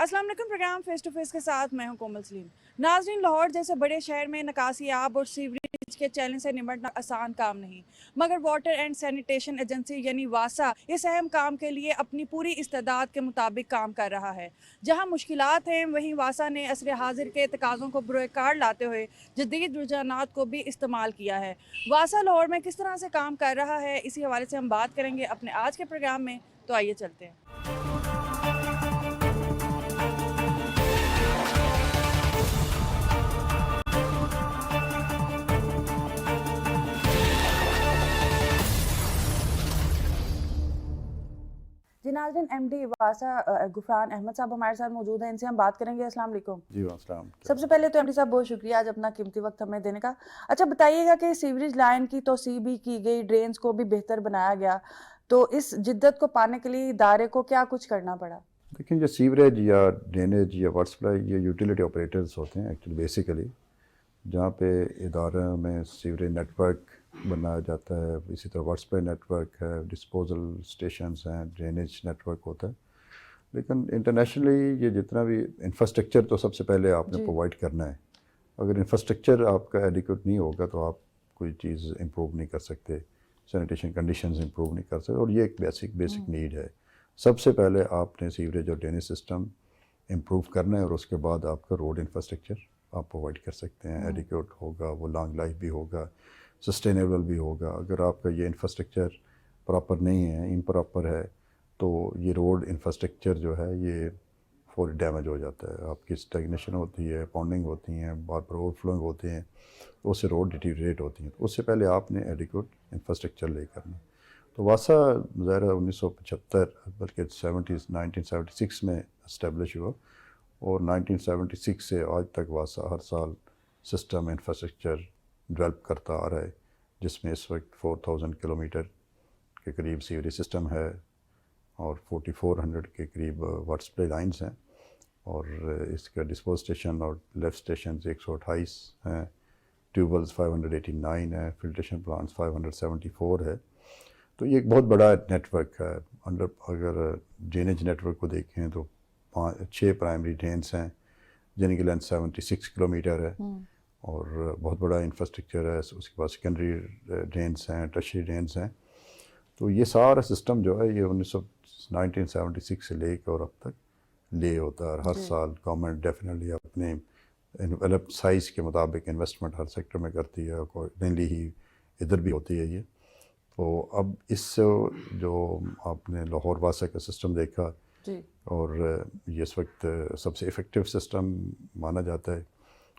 السلام علیکم. Programme face to face کے ساتھ میں ہوں کومل سلیم. ناظرین، لاہور جیسے بڑے شہر میں نکاسی آب اور سیوریج کے چیلنج سے نمٹنا آسان کام نہیں، مگر واٹر اینڈ سینیٹیشن ایجنسی یعنی واسا اس اہم کام کے لیے اپنی پوری استعداد کے مطابق کام کر رہا ہے. جہاں مشکلات ہیں وہیں واسا نے عصر حاضر کے تقاضوں کو بروئے کار لاتے ہوئے جدید رجحانات کو بھی استعمال کیا ہے. واسا لاہور میں کس طرح سے کام کر رہا ہے، اسی حوالے سے ہم بات کریں گے اپنے آج کے پروگرام میں. تو آئیے چلتے ہیں. جی ناظرین، ایم ڈی واسا غفران احمد صاحب ہمارے ساتھ موجود ہیں، ان سے ہم بات کریں گے. السلام علیکم. جی السلام. سب سے پہلے تو ایم ڈی صاحب بہت شکریہ آج اپنا قیمتی وقت ہمیں دینے کا. اچھا بتائیے گا کہ سیوریج لائن کی توسیع بھی کی گئی، ڈرینز کو بھی بہتر بنایا گیا، تو اس جدت کو پانے کے لیے ادارے کو کیا کچھ کرنا پڑا؟ دیکھیں، جو سیوریج یا ڈرینیج یا واٹر سپلائی یہ یوٹیلیٹی آپریٹرز ہوتے ہیں ایکچولی بیسیکلی، جہاں پہ اداروں میں سیوریج نیٹ ورک بنایا جاتا ہے، اسی طرح واٹر سپلائی نیٹ ورک ہے، ڈسپوزل اسٹیشنز ہیں، ڈرینیج نیٹ ورک ہوتا ہے. لیکن انٹرنیشنلی یہ جتنا بھی انفراسٹرکچر تو سب سے پہلے آپ نے پرووائڈ کرنا ہے. اگر انفراسٹرکچر آپ کا ایڈیکویٹ نہیں ہوگا تو آپ کوئی چیز امپروو نہیں کر سکتے، سینیٹیشن کنڈیشنز امپروو نہیں کر سکتے، اور یہ ایک بیسک نیڈ ہے. سب سے پہلے آپ نے سیوریج اور ڈرینیج سسٹم امپروو کرنا ہے، اور اس کے بعد آپ کا روڈ انفراسٹرکچر آپ پرووائڈ کر سکتے ہیں. ایڈیکویٹ ہوگا، وہ لانگ لائف بھی ہوگا، سسٹینیبل بھی ہوگا. اگر آپ کا یہ انفراسٹرکچر پراپر نہیں ہے، امپراپر ہے، تو یہ روڈ انفراسٹرکچر جو ہے یہ فوری ڈیمیج ہو جاتا ہے. آپ کی اسٹیگنیشن ہوتی ہے، پونڈنگ ہوتی ہیں، بار بار اوور فلوئنگ ہوتے ہیں، تو اس سے روڈ ڈیٹیریٹ ہوتی ہیں. تو اس سے پہلے آپ نے ایڈیکویٹ انفراسٹرکچر لے کرنا. تو واسا ظاہر 1975 بلکہ 1976 میں اسٹیبلش ہوا، اور 1976 سے آج تک واسا ہر سال سسٹم انفراسٹرکچر ڈیولپ کرتا آ رہا ہے، جس میں اس وقت 4000 کلومیٹر کے قریب سیوریج سسٹم ہے، اور 4400 کے قریب واٹر سپلائی لائنز ہیں، اور اس کا ڈسپوز اسٹیشن اور لیفٹ اسٹیشنز 128 ہیں، ٹیوبویلز 589 ہیں، فلٹریشن پلانٹس 574 ہے. تو یہ ایک بہت بڑا نیٹ ورک ہے. اگر ڈرینیج نیٹ ورک کو دیکھیں تو 6 پرائمری ڈرینس ہیں جن کی لینتھ 76 کلومیٹر ہے، اور بہت بڑا انفراسٹرکچر ہے. اس کے بعد سیکنڈری ڈرینس ہیں، ٹرشری ڈرینس ہیں. تو یہ سارا سسٹم جو ہے یہ 1976 سے لے کے اور اب تک لے ہوتا ہے. اور ہر سال گورنمنٹ ڈیفینیٹلی اپنے ڈیولپ سائز کے مطابق انویسٹمنٹ ہر سیکٹر میں کرتی ہے، اور مینلی ہی ادھر بھی ہوتی ہے یہ. تو اب اس سے جو آپ نے لاہور واسا کا سسٹم دیکھا، اور یہ اس وقت سب سے افیکٹو سسٹم مانا جاتا ہے.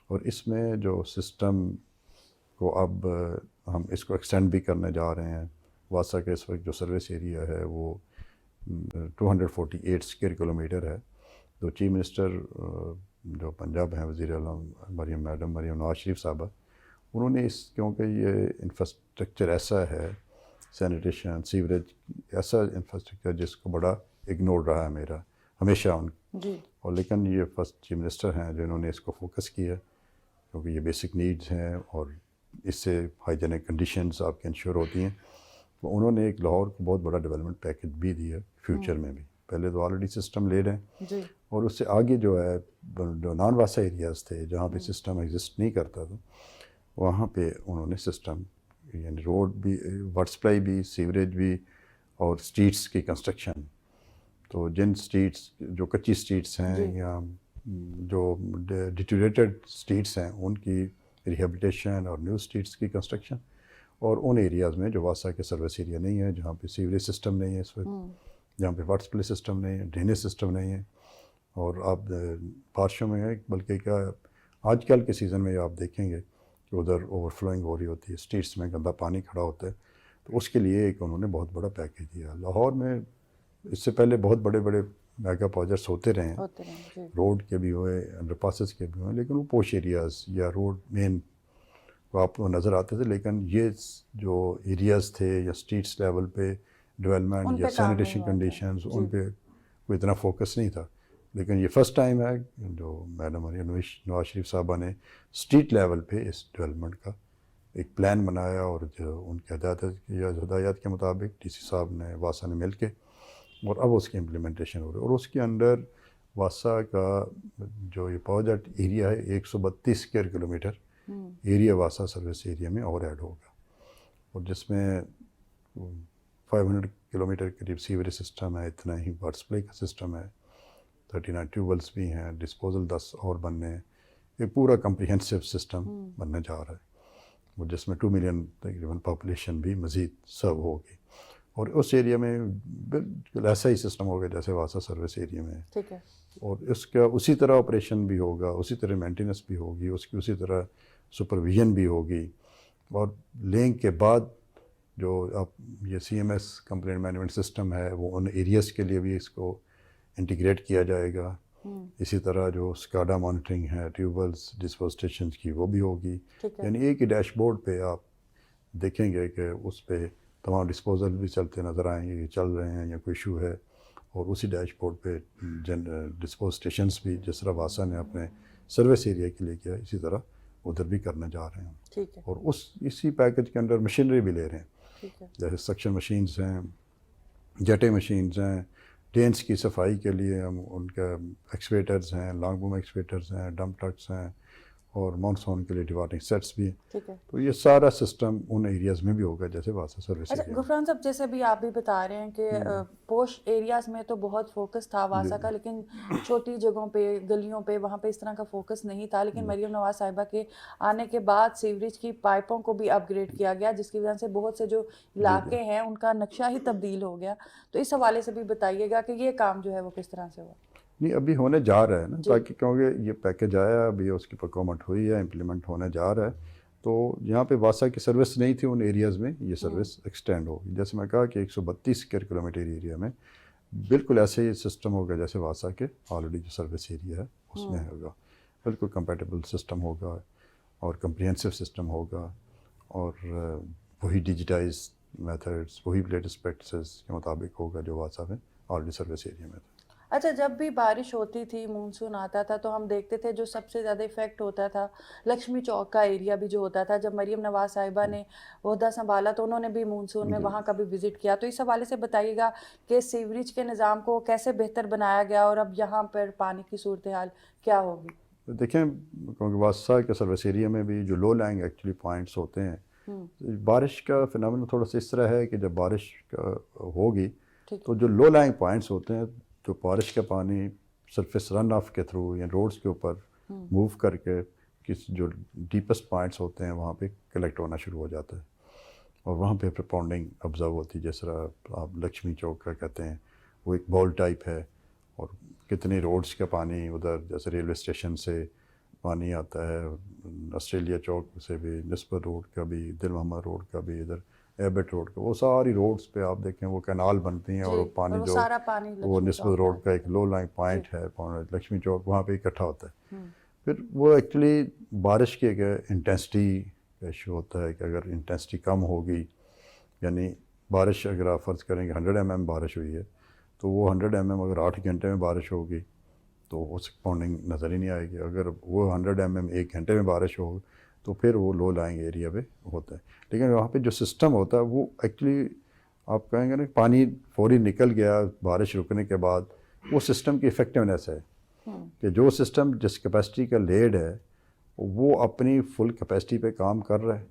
اور اس میں جو سسٹم کو اب ہم اس کو ایکسٹینڈ بھی کرنے جا رہے ہیں. واسا کا اس وقت جو سروس ایریا ہے وہ 248 اسکوائر کلومیٹر ہے. تو چیف منسٹر جو پنجاب ہیں، وزیر اعلیٰ میڈم مریم نواز شریف صاحبہ، انہوں نے کیونکہ یہ انفراسٹرکچر ایسا ہے، سینیٹیشن سیوریج ایسا انفراسٹرکچر جس کو بڑا اگنور رہا ہے میرا ہمیشہ اور لیکن یہ فرسٹ چیف منسٹر ہیں جنہوں نے اس کو فوکس کیا، کیونکہ یہ بیسک نیڈز ہیں اور اس سے ہائیجینک کنڈیشنز آپ کے انشور ہوتی ہیں. تو انہوں نے ایک لاہور کو بہت بڑا ڈیولپمنٹ پیکج بھی دیا فیوچر میں بھی. پہلے تو آلریڈی سسٹم لے رہے ہیں، اور اس سے آگے جو ہے جو نان واسا ایریاز تھے جہاں پہ سسٹم ایگزسٹ نہیں کرتا تھا، وہاں پہ انہوں نے سسٹم یعنی روڈ بھی، واٹر سپلائی بھی، سیوریج بھی، اور اسٹریٹس کی کنسٹرکشن. تو جن اسٹریٹس جو کچی اسٹریٹس ہیں یا جو ڈیٹیریٹڈ اسٹریٹس ہیں ان کی ریہیبلیٹیشن اور نیو اسٹریٹس کی کنسٹرکشن، اور ان ایریاز میں جو واسا کے سروس ایریا نہیں ہے، جہاں پہ سیوریج سسٹم نہیں ہے اس وقت، جہاں پہ واٹر سپلائی سسٹم نہیں ہے، ڈرینیج سسٹم نہیں ہے. اور آپ بارشوں میں ہے، بلکہ کیا آج کل کے سیزن میں آپ دیکھیں گے کہ ادھر اوور فلوئنگ ہو رہی ہوتی ہے، اسٹریٹس میں گندا پانی کھڑا ہوتا ہے. تو اس کے لیے ایک انہوں نے بہت بڑا پیکیج دیا. لاہور میں اس سے پہلے بہت بڑے بڑے میگا پروجیکٹس ہوتے رہے ہیں، روڈ کے بھی ہوئے، انڈر پاسز کے بھی ہوئے، لیکن وہ پوش ایریاز یا روڈ مین کو آپ کو نظر آتے تھے. لیکن یہ جو ایریاز تھے یا اسٹریٹس لیول پہ ڈیولپمنٹ یا سینیٹیشن کنڈیشنز، ان پہ کوئی اتنا فوکس نہیں تھا. لیکن یہ فرسٹ ٹائم ہے جو میڈم مریم نواز شریف صاحبہ نے اسٹریٹ لیول پہ اس ڈیولپمنٹ کا ایک پلان بنایا، اور جو ان کے ہدایات کے مطابق ڈی سی صاحب نے واسا نے مل کے، اور اب اس کی امپلیمنٹیشن ہو رہی ہے. اور اس کے اندر واسا کا جو یہ پاور جیٹ ایریا ہے 132 اسکوائر کلومیٹر ایریا واسا سروس ایریا میں اور ایڈ ہوگا، اور جس میں 500 کلومیٹر قریب سیوریج سسٹم ہے، اتنا ہی واٹر سپلائی کا سسٹم ہے، 39 ٹیوب ویلس بھی ہیں، ڈسپوزل 10 اور بننے ہیں، ایک پورا کمپریہنسو سسٹم بننے جا رہا ہے، اور جس میں 2 ملین تقریباً پاپولیشن بھی مزید سرو ہوگی، اور اس ایریا میں بالکل ایسا ہی سسٹم ہوگا جیسے واسا سروس ایریا میں ہے، ٹھیک ہے، اور اس کا اسی طرح آپریشن بھی ہوگا، اسی طرح مینٹیننس بھی ہوگی، اس کی اسی طرح سپرویژن بھی ہوگی، اور لنک کے بعد جو اب یہ C M S complaint management system ہے وہ ان ایریاز کے لیے بھی اس کو انٹیگریٹ کیا جائے گا، اسی طرح جو سکاڈا مانیٹرنگ ہے ٹیوب ویلس ڈسپوز اسٹیشنز کی وہ بھی ہوگی، یعنی ایک ہی ڈیش بورڈ پہ آپ دیکھیں گے کہ اس پہ تمام ڈسپوزل بھی چلتے نظر آئیں گے، یہ چل رہے ہیں یا کوئی ایشو ہے، اور اسی ڈیش بورڈ پہ ڈسپوز اسٹیشنز بھی جس طرح واسا نے اپنے سروس ایریا کے لیے کیا اسی طرح ادھر بھی کرنے جا رہے ہیں، ٹھیک ہے، اور اسی پیکج کے اندر مشینری بھی لے رہے ہیں، ٹھیک ہے، جیسے سکشن مشینز ہیں، جٹے مشینز ہیں، ڈرینس کی صفائی کے لیے ہم ان کا ایکسکیویٹرز ہیں، لانگ بوم ایکسکیویٹرز ہیں، ڈمپ ٹرکس ہیں، اور مانسون کے لیے ڈیوارٹنگ سیٹس بھی ہیں، ٹھیک ہے۔ تو یہ سارا سسٹم ان ایریاز میں بھی ہوگا جیسے واسا سروس اچھا ایریا میں۔ غفران صاحب، جیسے بھی آپ بھی بتا رہے ہیں کہ پوش ایریاز میں تو بہت فوکس تھا واسا کا، لیکن چھوٹی جگہوں پہ گلیوں پہ وہاں پہ اس طرح کا فوکس نہیں تھا، لیکن مریم نواز صاحبہ کے آنے کے بعد سیوریج کی پائپوں کو بھی اپ گریڈ کیا گیا، جس کی وجہ سے بہت سے جو علاقے ہیں ان کا نقشہ ہی تبدیل ہو گیا، تو اس حوالے سے بھی بتائیے گا کہ یہ کام جو ہے وہ کس طرح سے ہوا؟ نہیں ابھی ہونے جا رہا ہے نا، تاکہ کیونکہ یہ پیکج آیا ابھی اس کی پروکیورمنٹ ہوئی ہے، امپلیمنٹ ہونے جا رہا ہے، تو جہاں پہ واسا کی سروس نہیں تھی ان ایریاز میں یہ سروس ایکسٹینڈ ہوگی، جیسے میں کہا کہ 132 اسکوائر کلومیٹر ایریا میں بالکل ایسے ہی سسٹم ہوگا جیسے واسا کے آلریڈی جو سروس ایریا ہے اس میں ہوگا، بالکل کمپیٹیبل سسٹم ہوگا اور کمپریہنسو سسٹم ہوگا، اور وہی ڈیجیٹائز میتھڈس وہی لیٹسٹ پریکٹسز کے مطابق ہوگا جو واسا میں آلریڈی سروس ایریا میں تھا۔ اچھا، جب بھی بارش ہوتی تھی، مونسون آتا تھا، تو ہم دیکھتے تھے جو سب سے زیادہ افیکٹ ہوتا تھا لکشمی چوک کا ایریا بھی جو ہوتا تھا، جب مریم نواز صاحبہ نے عہدہ سنبھالا تو انہوں نے بھی مونسون میں وہاں کا بھی وزٹ کیا، تو اس حوالے سے بتائیے گا کہ سیوریج کے نظام کو کیسے بہتر بنایا گیا اور اب یہاں پر پانی کی صورتحال کیا ہوگی؟ دیکھیں کیونکہ واسا کے سروس ایریا میں بھی جو لو لائنگ ایکچولی پوائنٹس ہوتے ہیں، بارش کا فنامنا تھوڑا سا اس طرح ہے کہ جب بارش ہوگی تو جو لو لائنگ پوائنٹس ہوتے ہیں، جو بارش کا پانی سرفیس رن آف کے تھرو یا روڈز کے اوپر موو کر کے جو ڈیپسٹ پوائنٹس ہوتے ہیں وہاں پہ کلیکٹ ہونا شروع ہو جاتا ہے، اور وہاں پہ پھر پاؤنڈنگ آبزرو ہوتی ہے، جس طرح آپ لکشمی چوک کا کہتے ہیں وہ ایک بال ٹائپ ہے، اور کتنے روڈز کا پانی ادھر جیسے ریلوے اسٹیشن سے پانی آتا ہے، آسٹریلیا چوک سے بھی، نسبت روڈ کا بھی، دل محمد روڈ کا بھی، ادھر ایبٹ روڈ کا، وہ ساری روڈز پہ آپ دیکھیں وہ کینال بنتی ہیں، اور وہ پانی جو وہ نسبت روڈ کا ایک لو لائن پوائنٹ ہے لکشمی چوک وہاں پہ اکٹھا ہوتا ہے، پھر وہ ایکچولی بارش کی ایک انٹینسٹی کا ایشو ہوتا ہے کہ اگر انٹینسٹی کم ہوگی، یعنی بارش اگر آپ فرض کریں کہ 100 mm بارش ہوئی ہے تو وہ 100 mm اگر 8 گھنٹے میں بارش ہوگی تو اس پاؤنڈنگ نظر ہی نہیں آئے گی، اگر وہ 100 mm 1 گھنٹے میں بارش ہو تو پھر وہ لو لائنگ ایریا پہ ہوتا ہے، لیکن وہاں پہ جو سسٹم ہوتا ہے وہ ایکچولی آپ کہیں گے نا پانی فوری نکل گیا بارش رکنے کے بعد، وہ سسٹم کی افیکٹونیس ہے کہ جو سسٹم جس کیپیسٹی کا لیڈ ہے وہ اپنی فل کیپیسٹی پہ کام کر رہا ہے،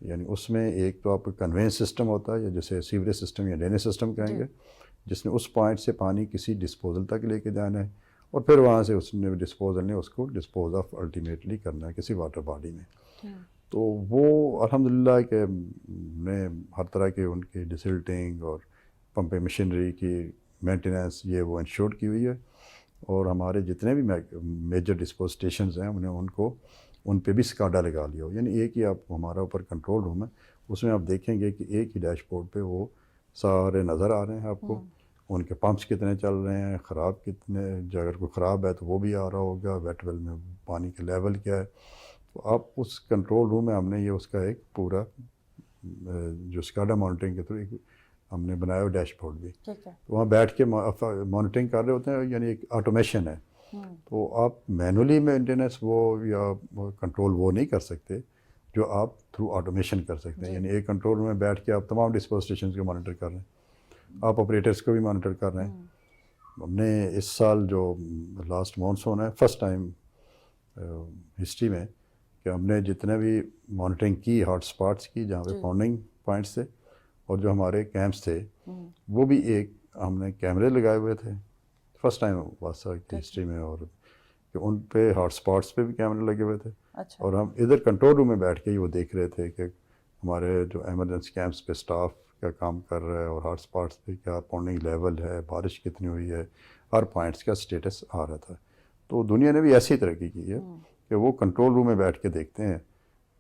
یعنی اس میں ایک تو آپ کا کنوینس سسٹم ہوتا ہے یا جسے سیوریج سسٹم یا ڈرینیج سسٹم کہیں گے، جس نے اس پوائنٹ سے پانی کسی ڈسپوزل تک لے کے جانا ہے، اور پھر وہاں سے اس نے ڈسپوزل نے اس کو ڈسپوز آف الٹیمیٹلی کرنا ہے کسی واٹر باڈی میں، تو وہ الحمدللہ کہ میں ہر طرح کے ان کی ڈسلٹنگ اور پمپنگ مشینری کی مینٹیننس یہ وہ انشور کی ہوئی ہے، اور ہمارے جتنے بھی میجر ڈسپوز اسٹیشنز ہیں انہیں ان پہ بھی سکاڈا لگا لیا ہو، یعنی ایک ہی آپ ہمارا اوپر کنٹرول روم ہے، اس میں آپ دیکھیں گے کہ ایک ہی ڈیش بورڈ پہ وہ سارے نظر آ رہے ہیں آپ کو، ان کے پمپس کتنے چل رہے ہیں، خراب کتنے، اگر کوئی خراب ہے تو وہ بھی آ رہا ہوگا، ویٹ ویل میں پانی کا لیول کیا ہے، تو آپ اس کنٹرول روم میں ہم نے یہ اس کا ایک پورا جو سکاڈا مانیٹرنگ کے تھرو ہم نے بنایا ہوا ڈیش بورڈ بھی، تو وہاں بیٹھ کے مانیٹرنگ کر رہے ہوتے ہیں، یعنی ایک آٹومیشن ہے، تو آپ مینولی مینٹیننس وہ یا کنٹرول وہ نہیں کر سکتے جو آپ تھرو آٹومیشن کر سکتے ہیں، یعنی ایک کنٹرول روم میں بیٹھ کے آپ تمام ڈسپوز اسٹیشنز کو مانیٹر کر رہے ہیں، آپ آپریٹرس کو بھی مانیٹر کر رہے ہیں، ہم نے اس سال جو لاسٹ مانسون ہے فرسٹ ٹائم ہسٹری میں کہ ہم نے جتنے بھی مانیٹرنگ کی ہاٹ اسپاٹس کی جہاں پہ پاؤنڈنگ پوائنٹس تھے اور جو ہمارے کیمپس تھے وہ بھی ایک ہم نے کیمرے لگائے ہوئے تھے فرسٹ ٹائم واسا کی ہسٹری میں، اور کہ ان پہ ہاٹ اسپاٹس پہ بھی کیمرے لگے ہوئے تھے، اور ہم ادھر کنٹرول روم میں بیٹھ کے ہی وہ دیکھ رہے تھے کہ ہمارے جو ایمرجنسی کیمپس پہ اسٹاف کیا کام کر رہا ہے اور ہاٹ اسپاٹس پہ کیا پاؤنڈنگ لیول ہے، بارش کتنی ہوئی ہے، ہر پوائنٹس کا اسٹیٹس آ رہا تھا. تو دنیا نے بھی ایسی ترقی کی ہے کہ وہ کنٹرول روم میں بیٹھ کے دیکھتے ہیں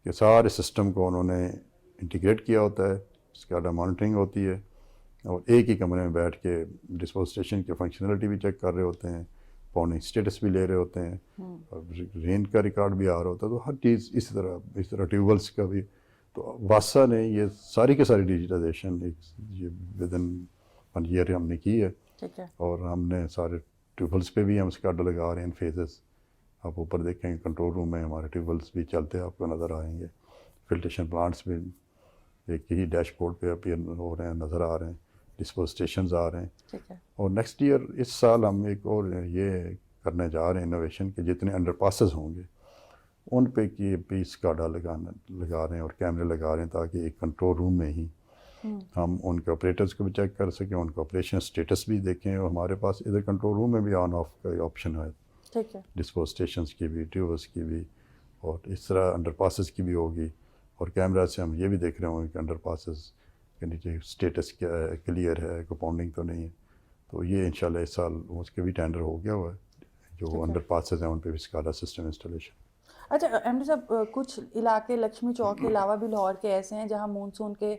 کہ سارے سسٹم کو انہوں نے انٹیگریٹ کیا ہوتا ہے، اس کا مانیٹرنگ ہوتی ہے، اور ایک ہی کمرے میں بیٹھ کے ڈسپوز اسٹیشن کی فنکشنلٹی بھی چیک کر رہے ہوتے ہیں، پاؤنڈنگ اسٹیٹس بھی لے رہے ہوتے ہیں، اور رین کا ریکارڈ بھی آ رہا ہوتا ہے. تو ہر چیز اس طرح ٹیوبویلس کا بھی. تو واسا نے یہ ساری کی ساری ڈیجیٹائزیشن یہ ود ان 1 ایئر ہم نے کی ہے، اور ہم نے سارے ٹیوبویلس پہ بھی ہم اسکاڈا لگا رہے ہیں فیزز. آپ اوپر دیکھیں گے کنٹرول روم میں ہمارے ٹیوبویلس بھی چلتے آپ کو نظر آئیں گے، فلٹریشن پلانٹس بھی ایک ہی ڈیش بورڈ پہ اپیئر ہو رہے ہیں، نظر آ رہے ہیں، ڈسپوز اسٹیشنز آ رہے ہیں. اور نیکسٹ ایئر اس سال ہم ایک اور یہ کرنے جا رہے ہیں انوویشن کہ جتنے انڈر پاسز ہوں گے ان پہ کی بھی اسکاڈا لگا رہے ہیں اور کیمرے لگا رہے ہیں، تاکہ ایک کنٹرول روم میں ہی ہم ان کے آپریٹرز کو بھی چیک کر سکیں، ان کا آپریشن اسٹیٹس بھی دیکھیں. اور ہمارے پاس ادھر کنٹرول روم میں بھی آن آف کا آپشن ہے، ڈسپوز اسٹیشنس کی بھی، ٹیوبس کی بھی، اور اس طرح انڈر پاسز کی بھی ہوگی. اور کیمرہ سے ہم یہ بھی دیکھ رہے ہوں گے کہ انڈر پاسز کے نیچے اسٹیٹس کیا ہے، کلیئر ہے، کوئی پاؤنڈنگ تو نہیں ہے. تو یہ انشاءاللہ اس سال اس کے بھی ٹینڈر ہو گیا ہوا ہے، جو انڈر پاسز ہیں ان پہ بھی اسکاڈا سسٹم انسٹالیشن. اچھا ایم ڈی صاحب، کچھ علاقے لکشمی چوک کے علاوہ بھی لاہور کے ایسے ہیں جہاں مونسون کے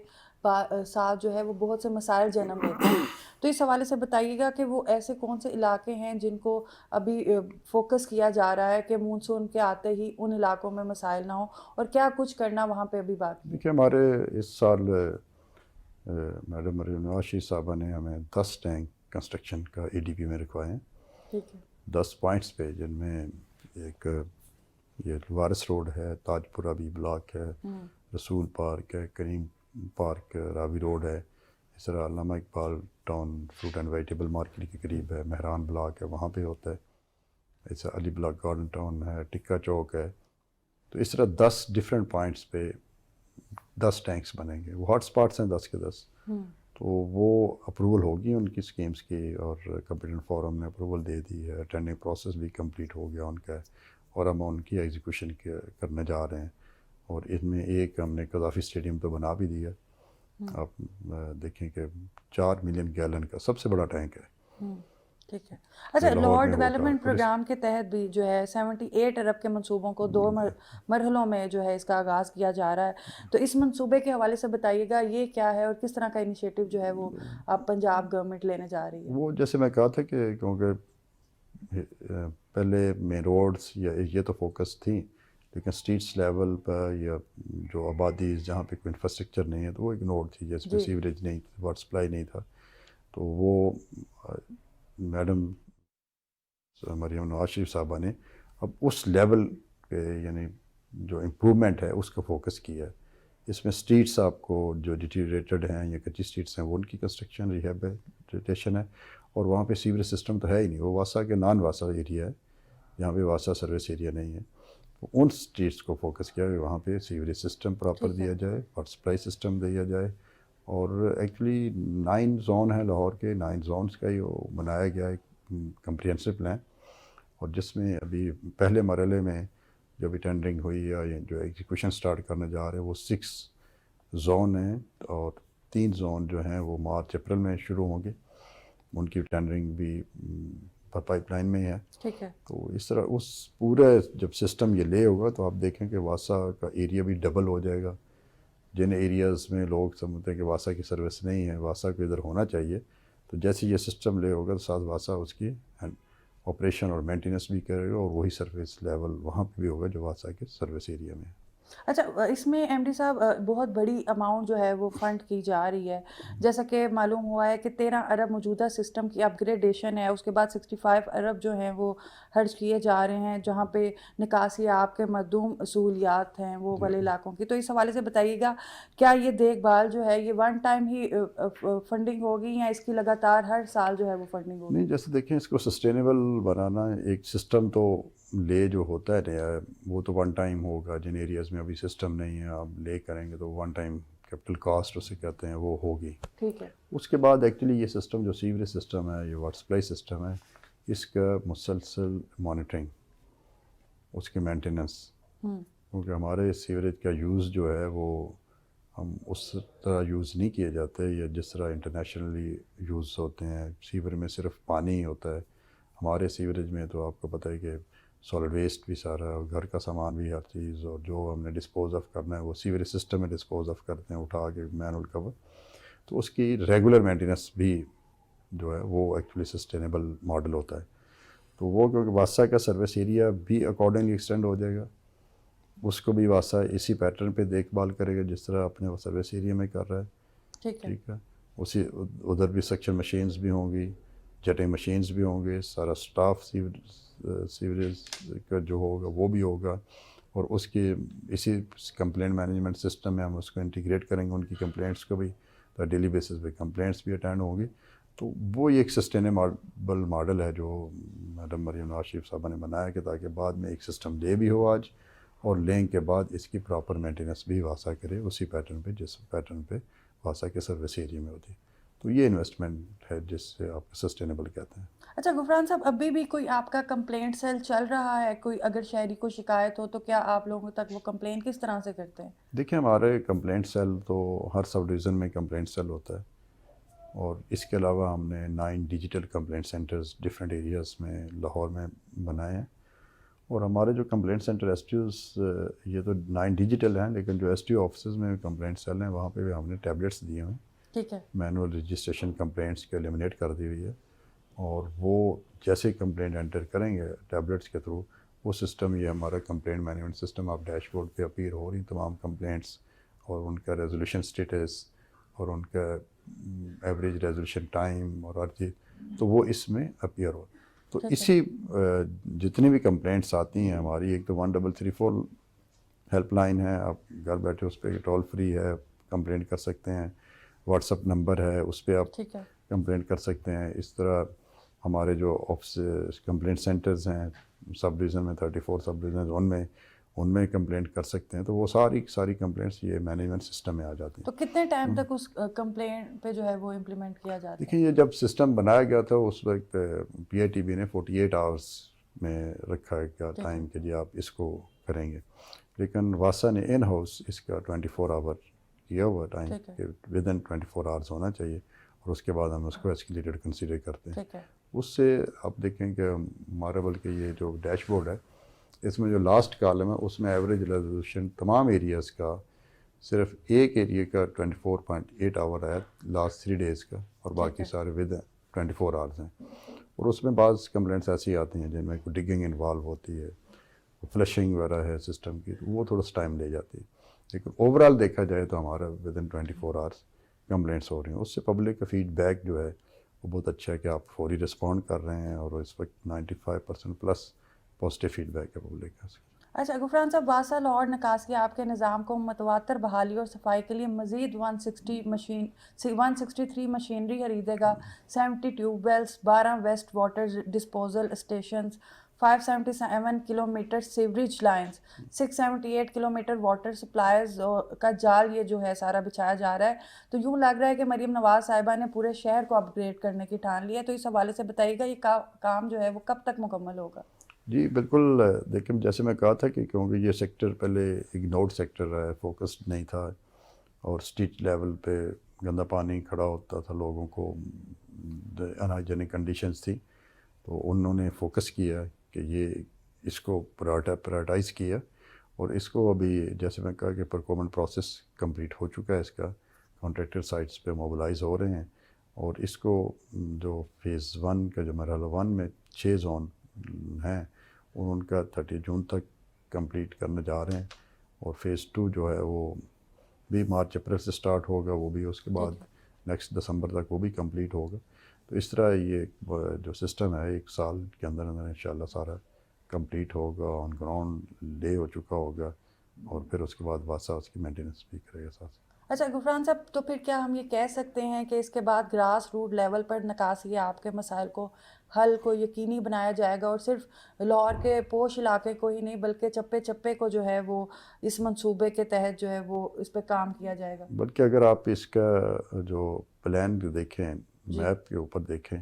ساتھ جو ہے وہ بہت سے مسائل جنم لیتے ہیں، تو اس حوالے سے بتائیے گا کہ وہ ایسے کون سے علاقے ہیں جن کو ابھی فوکس کیا جا رہا ہے کہ مونسون کے آتے ہی ان علاقوں میں مسائل نہ ہوں، اور کیا کچھ کرنا وہاں پہ ابھی باقی ہے؟ دیکھیے ہمارے اس سال میڈم مریم نواز شریف صاحبہ نے ہمیں 10 ٹینک کنسٹرکشن کا ADP میں رکھوائے ہیں، ٹھیک ہے 10 پوائنٹس پہ، جن میں ایک یہ وارث روڈ ہے، تاج پورہ بھی بلاک ہے، رسول پارک ہے، کریم پارک راوی روڈ ہے، اس طرح علامہ Iqbal town fruit and vegetable market کے قریب ہے، مہران بلاک ہے وہاں پہ ہوتا ہے، ایسا علی بلاک گارڈن ٹاؤن ہے، ٹکا چوک ہے. تو اس طرح 10 ڈفرینٹ پوائنٹس پہ 10 ٹینکس بنیں گے. وہ ہاٹ اسپاٹس ہیں 10 کے 10. تو وہ اپروول ہوگی ان کی اسکیمس کی، اور کمپیٹنٹ فورم نے اپروول دے دی ہے، ٹینڈرنگ پروسیس بھی کمپلیٹ ہو گیا ان کا، اور ہم ان کی ایگزیکیوشن کرنے جا رہے ہیں. اور اس میں ایک ہم نے قذافی اسٹیڈیم تو بنا بھی دیا. آپ دیکھیں کہ 4 ملین گیلن کا سب سے بڑا ٹینک ہے. ٹھیک ہے. اچھا، لاہور ڈیولپمنٹ پروگرام کے تحت بھی جو ہے 78 ارب کے منصوبوں کو 2 مرحلوں میں جو ہے اس کا آغاز کیا جا رہا ہے، تو اس منصوبے کے حوالے سے بتائیے گا یہ کیا ہے اور کس طرح کا انیشیٹو جو ہے وہ اب پنجاب گورنمنٹ لینے جا رہی ہے؟ وہ جیسے میں کہا تھا کہ کیونکہ پہلے مین روڈس یا یہ تو فوکس تھیں، لیکن اسٹریٹس لیول پر یا جو آبادی جہاں پہ کوئی انفراسٹرکچر نہیں ہے تو وہ اگنور تھی، جیسے پہ سیوریج نہیں تھی، واٹر سپلائی نہیں تھا. تو وہ میڈم مریم نواز شریف صاحبہ نے اب اس لیول پہ یعنی جو امپرومنٹ ہے اس کا فوکس کیا ہے. اس میں اسٹریٹس آپ کو جو ڈیٹیریٹڈ ہیں یا کچی اسٹریٹس ہیں وہ ان کی کنسٹرکشن ریہیبلیٹیشن ہے. اور وہاں پہ سیوریج سسٹم تو ہے ہی نہیں، وہ واسا کے نان واسا ایریا ہے جہاں پہ واسا سروس ایریا نہیں ہے. تو ان اسٹریٹس کو فوکس کیا کہ وہاں پہ سیوریج سسٹم پراپر دیا جائے، واٹر سپلائی سسٹم دیا جائے. اور ایکچولی 9 زون ہیں لاہور کے، 9 زونس کا ہی وہ بنایا گیا ایک کمپریہنسو پلان، اور جس میں ابھی پہلے مرحلے میں جو بھی ٹینڈرنگ ہوئی یا جو ایگزیکیوشن سٹارٹ کرنے جا رہے ہیں وہ 6 زون ہیں، اور 3 زون جو ہیں وہ مارچ اپریل میں شروع ہوں گے. ان کی ٹینڈرنگ بھی پائپ لائن میں ہے. ٹھیک ہے. تو اس طرح اس پورے جب سسٹم یہ لے ہوگا تو آپ دیکھیں کہ واسا کا ایریا بھی ڈبل ہو جائے گا. جن ایریاز میں لوگ سمجھتے ہیں کہ واسا کی سروس نہیں ہے، واسا کو ادھر ہونا چاہیے، تو جیسے یہ سسٹم لے ہوگا تو ساتھ واسا اس کی آپریشن اور مینٹیننس بھی کرے گا، اور وہی سروس لیول وہاں پہ بھی ہوگا جو واسا کے سروس ایریا میں ہے. اچھا اس میں ایم ڈی صاحب بہت بڑی اماؤنٹ جو ہے وہ فنڈ کی جا رہی ہے، جیسا کہ معلوم ہوا ہے کہ 13 ارب موجودہ سسٹم کی اپ گریڈیشن ہے، اس کے بعد 65 ارب جو ہیں وہ خرچ کیے جا رہے ہیں، جہاں پہ نکاسی آپ کے مردوم سہولیات ہیں وہ والے علاقوں کی. تو اس حوالے سے بتائیے گا کیا یہ دیکھ بھال جو ہے یہ ون ٹائم ہی فنڈنگ ہوگی یا اس کی لگاتار ہر سال جو ہے وہ فنڈنگ ہوگی؟ نہیں، جیسے دیکھیں اس کو سسٹینیبل بنانا ایک سسٹم تو لے جو ہوتا ہے نیا وہ تو ون ٹائم ہوگا. جن ایریاز میں ابھی سسٹم نہیں ہے آپ لے کریں گے تو ون ٹائم کیپٹل کاسٹ اسے کہتے ہیں وہ ہوگی. ٹھیک ہے. اس کے بعد ایکچولی یہ سسٹم جو سیوریج سسٹم ہے یہ واٹر سپلائی سسٹم ہے اس کا مسلسل مانیٹرنگ اس کی مینٹیننس، کیونکہ ہمارے سیوریج کا یوز جو ہے وہ ہم اس طرح یوز نہیں کیے جاتے یا جس طرح انٹرنیشنلی یوز ہوتے ہیں. سیور میں صرف پانی ہی ہوتا ہے، ہمارے سیوریج میں تو آپ کو پتہ ہے کہ سالڈ ویسٹ بھی سارا اور گھر کا سامان بھی ہر چیز اور جو ہم نے ڈسپوز آف کرنا ہے وہ سیوریج سسٹم میں ڈسپوز آف کرتے ہیں اٹھا کے مینول کور. تو اس کی ریگولر مینٹیننس بھی جو ہے وہ ایکچولی سسٹینیبل ماڈل ہوتا ہے. تو وہ کیونکہ واسا کا سروس ایریا بھی اکارڈنگلی ایکسٹینڈ ہو جائے گا، اس کو بھی واسا اسی پیٹرن پہ دیکھ بھال کرے گا جس طرح اپنے وہ سروس ایریا میں کر رہا ہے. ٹھیک ہے. اسی ادھر بھی سیکشن مشینز بھی ہوں گی، جٹنگ مشینز بھی ہوں گے، سارا سٹاف سیوریج کا جو ہوگا وہ بھی ہوگا. اور اس کی اسی کمپلینٹ مینجمنٹ سسٹم میں ہم اس کو انٹیگریٹ کریں گے، ان کی کمپلینٹس کو بھی ڈیلی بیسس پہ کمپلینٹس بھی اٹینڈ ہوں گی. تو وہ ایک سسٹینیبل ماڈل ہے جو میڈم مریم نواز شریف صاحبہ نے بنایا کہ تاکہ بعد میں ایک سسٹم لے بھی ہو آج اور لینگ کے بعد اس کی پراپر مینٹیننس بھی واسا کرے اسی پیٹرن پہ جس پیٹرن پہ واسا کے سروس ایریا میں ہوتی. تو یہ انویسٹمنٹ ہے جس سے آپ سسٹینیبل کہتے ہیں. اچھا غفران صاحب ابھی بھی کوئی آپ کا کمپلینٹ سیل چل رہا ہے؟ کوئی اگر شہری کو شکایت ہو تو کیا آپ لوگوں تک وہ کمپلین کس طرح سے کرتے ہیں؟ دیکھیں ہمارے کمپلینٹ سیل تو ہر سب ڈویژن میں کمپلینٹ سیل ہوتا ہے اور اس کے علاوہ ہم نے 9 digital complaint centres different areas میں لاہور میں بنائے ہیں. اور ہمارے جو complaint centre S T Os یہ تو 9 ڈیجیٹل ہیں لیکن جو ایس ٹی او آفسز میں کمپلینٹ سیل ہیں وہاں پہ بھی ہم نے ٹیبلیٹس دیے ہوئے ہیں. ٹھیک ہے. مینول رجسٹریشن کمپلینٹس کے ایلیمنیٹ کر دی ہوئی ہے اور وہ جیسے ہی کمپلینٹ انٹر کریں گے ٹیبلیٹس کے تھرو وہ سسٹم یہ ہمارا کمپلینٹ مینجمنٹ سسٹم آپ ڈیش بورڈ پہ اپیئر ہو رہی تمام کمپلینٹس اور ان کا ریزولوشن سٹیٹس اور ان کا ایوریج ریزولوشن ٹائم اور ہر چیز تو وہ اس میں اپیئر ہو. تو اسی جتنی بھی کمپلینٹس آتی ہیں ہماری ایک تو 1334 ہیلپ لائن ہے، آپ گھر بیٹھے اس پہ ٹول فری ہے کمپلینٹ کر سکتے ہیں. واٹس اپ نمبر ہے اس پہ آپ کمپلینٹ کر سکتے ہیں. اس طرح ہمارے جو آفس کمپلینٹ سینٹرز ہیں سب ڈویژن میں 34 سب ڈویژن ان میں کمپلینٹ کر سکتے ہیں. تو وہ ساری کمپلینٹس یہ مینجمنٹ سسٹم میں آ جاتی ہیں. تو کتنے ٹائم تک اس کمپلینٹ پہ جو ہے وہ امپلیمنٹ کیا جاتا ہے؟ دیکھیں یہ جب سسٹم بنایا گیا تھا اس وقت پی آئی ٹی بی نے 48 آورس میں رکھا ہے ٹائم کہ جی آپ اس کو کریں گے، لیکن واسا نے ان ہاؤس اس کا 24 آور کیا ہوا ٹائم کہ ود ان 24 آورس ہونا چاہیے اور اس کے بعد ہم اس کو ایسکیلیٹڈ کنسیڈر کرتے ہیں. اس سے آپ دیکھیں کہ ہمارا بلکہ یہ جو ڈیش بورڈ ہے اس میں جو لاسٹ کالم ہے اس میں ایوریج ریزولوشن تمام ایریاز کا صرف ایک ایریا کا 24.8 آور ہے لاسٹ 3 ڈیز کا اور باقی سارے ود 24 آورس ہیں. اور اس میں بعض کمپلینٹس ایسی آتی ہیں جن میں کوئی ڈگنگ انوالو ہوتی ہے، فلشنگ وغیرہ ہے سسٹم کی تو وہ تھوڑا سا ٹائم لے جاتی ہے. لیکن اوور آل دیکھا جائے تو ہمارا ود ان 24 آورس کمپلینٹس ہو رہی ہیں. اس سے پبلک کا فیڈ بیک جو ہے وہ بہت اچھا ہے کہ آپ فوری رسپونڈ کر رہے ہیں اور اس وقت 95% پلس پازیٹیو فیڈ بیک ہے پبلک کا. اچھا غفران صاحب واسا لاہور نکاسی آپ کے نظام کو متواتر بحالی اور صفائی کے لیے مزید 163 مشینری خریدے گا، 70 tube wells, 12 waste water disposal stations, 577 kilometre sewerage lines, 678 kilometre water supplies کا جال یہ جو ہے سارا بچھایا جا رہا ہے. تو یوں لگ رہا ہے کہ مریم نواز صاحبہ نے پورے شہر کو اپ گریڈ کرنے کی ٹھان لی ہے. تو اس حوالے سے بتائیے گا یہ کام جو ہے وہ کب تک مکمل ہوگا؟ جی بالکل. دیکھیں جیسے میں کہا تھا کہ کیونکہ یہ سیکٹر پہلے اگنورڈ سیکٹر ہے، فوکسڈ نہیں تھا اور اسٹریٹ لیول پہ گندا پانی کھڑا ہوتا تھا، لوگوں کو انہائیجینک کنڈیشنز تھی. تو انہوں نے فوکس کیا کہ یہ اس کو پرائرٹائز کیا اور اس کو ابھی جیسے میں کہا کہ پروکیورمنٹ پروسیس کمپلیٹ ہو چکا ہے، اس کا کانٹریکٹر سائٹس پہ موبلائز ہو رہے ہیں اور اس کو جو فیز 1 کا جو مرحلہ 1 میں 6 زون ہیں ان کا 30 جون تک کمپلیٹ کرنے جا رہے ہیں اور فیز 2 جو ہے وہ بھی مارچ اپریل سے سٹارٹ ہوگا، وہ بھی اس کے بعد نیکسٹ دسمبر تک وہ بھی کمپلیٹ ہوگا. تو اس طرح یہ جو سسٹم ہے 1 سال کے اندر اندر انشاءاللہ سارا کمپلیٹ ہوگا، آن گراؤنڈ لے ہو چکا ہوگا، اور پھر اس کے بعد واسا اس کی مینٹیننس بھی کرے گا ساتھ. اچھا غفران صاحب، تو پھر کیا ہم یہ کہہ سکتے ہیں کہ اس کے بعد گراس روٹ لیول پر نکاسی آپ کے مسائل کو حل کو یقینی بنایا جائے گا، اور صرف لاہور کے پوش علاقے کو ہی نہیں بلکہ چپے چپے کو جو ہے وہ اس منصوبے کے تحت جو ہے وہ اس پہ کام کیا جائے گا؟ بلکہ اگر آپ اس کا جو پلان بھی دیکھیں، میپ کے اوپر دیکھیں،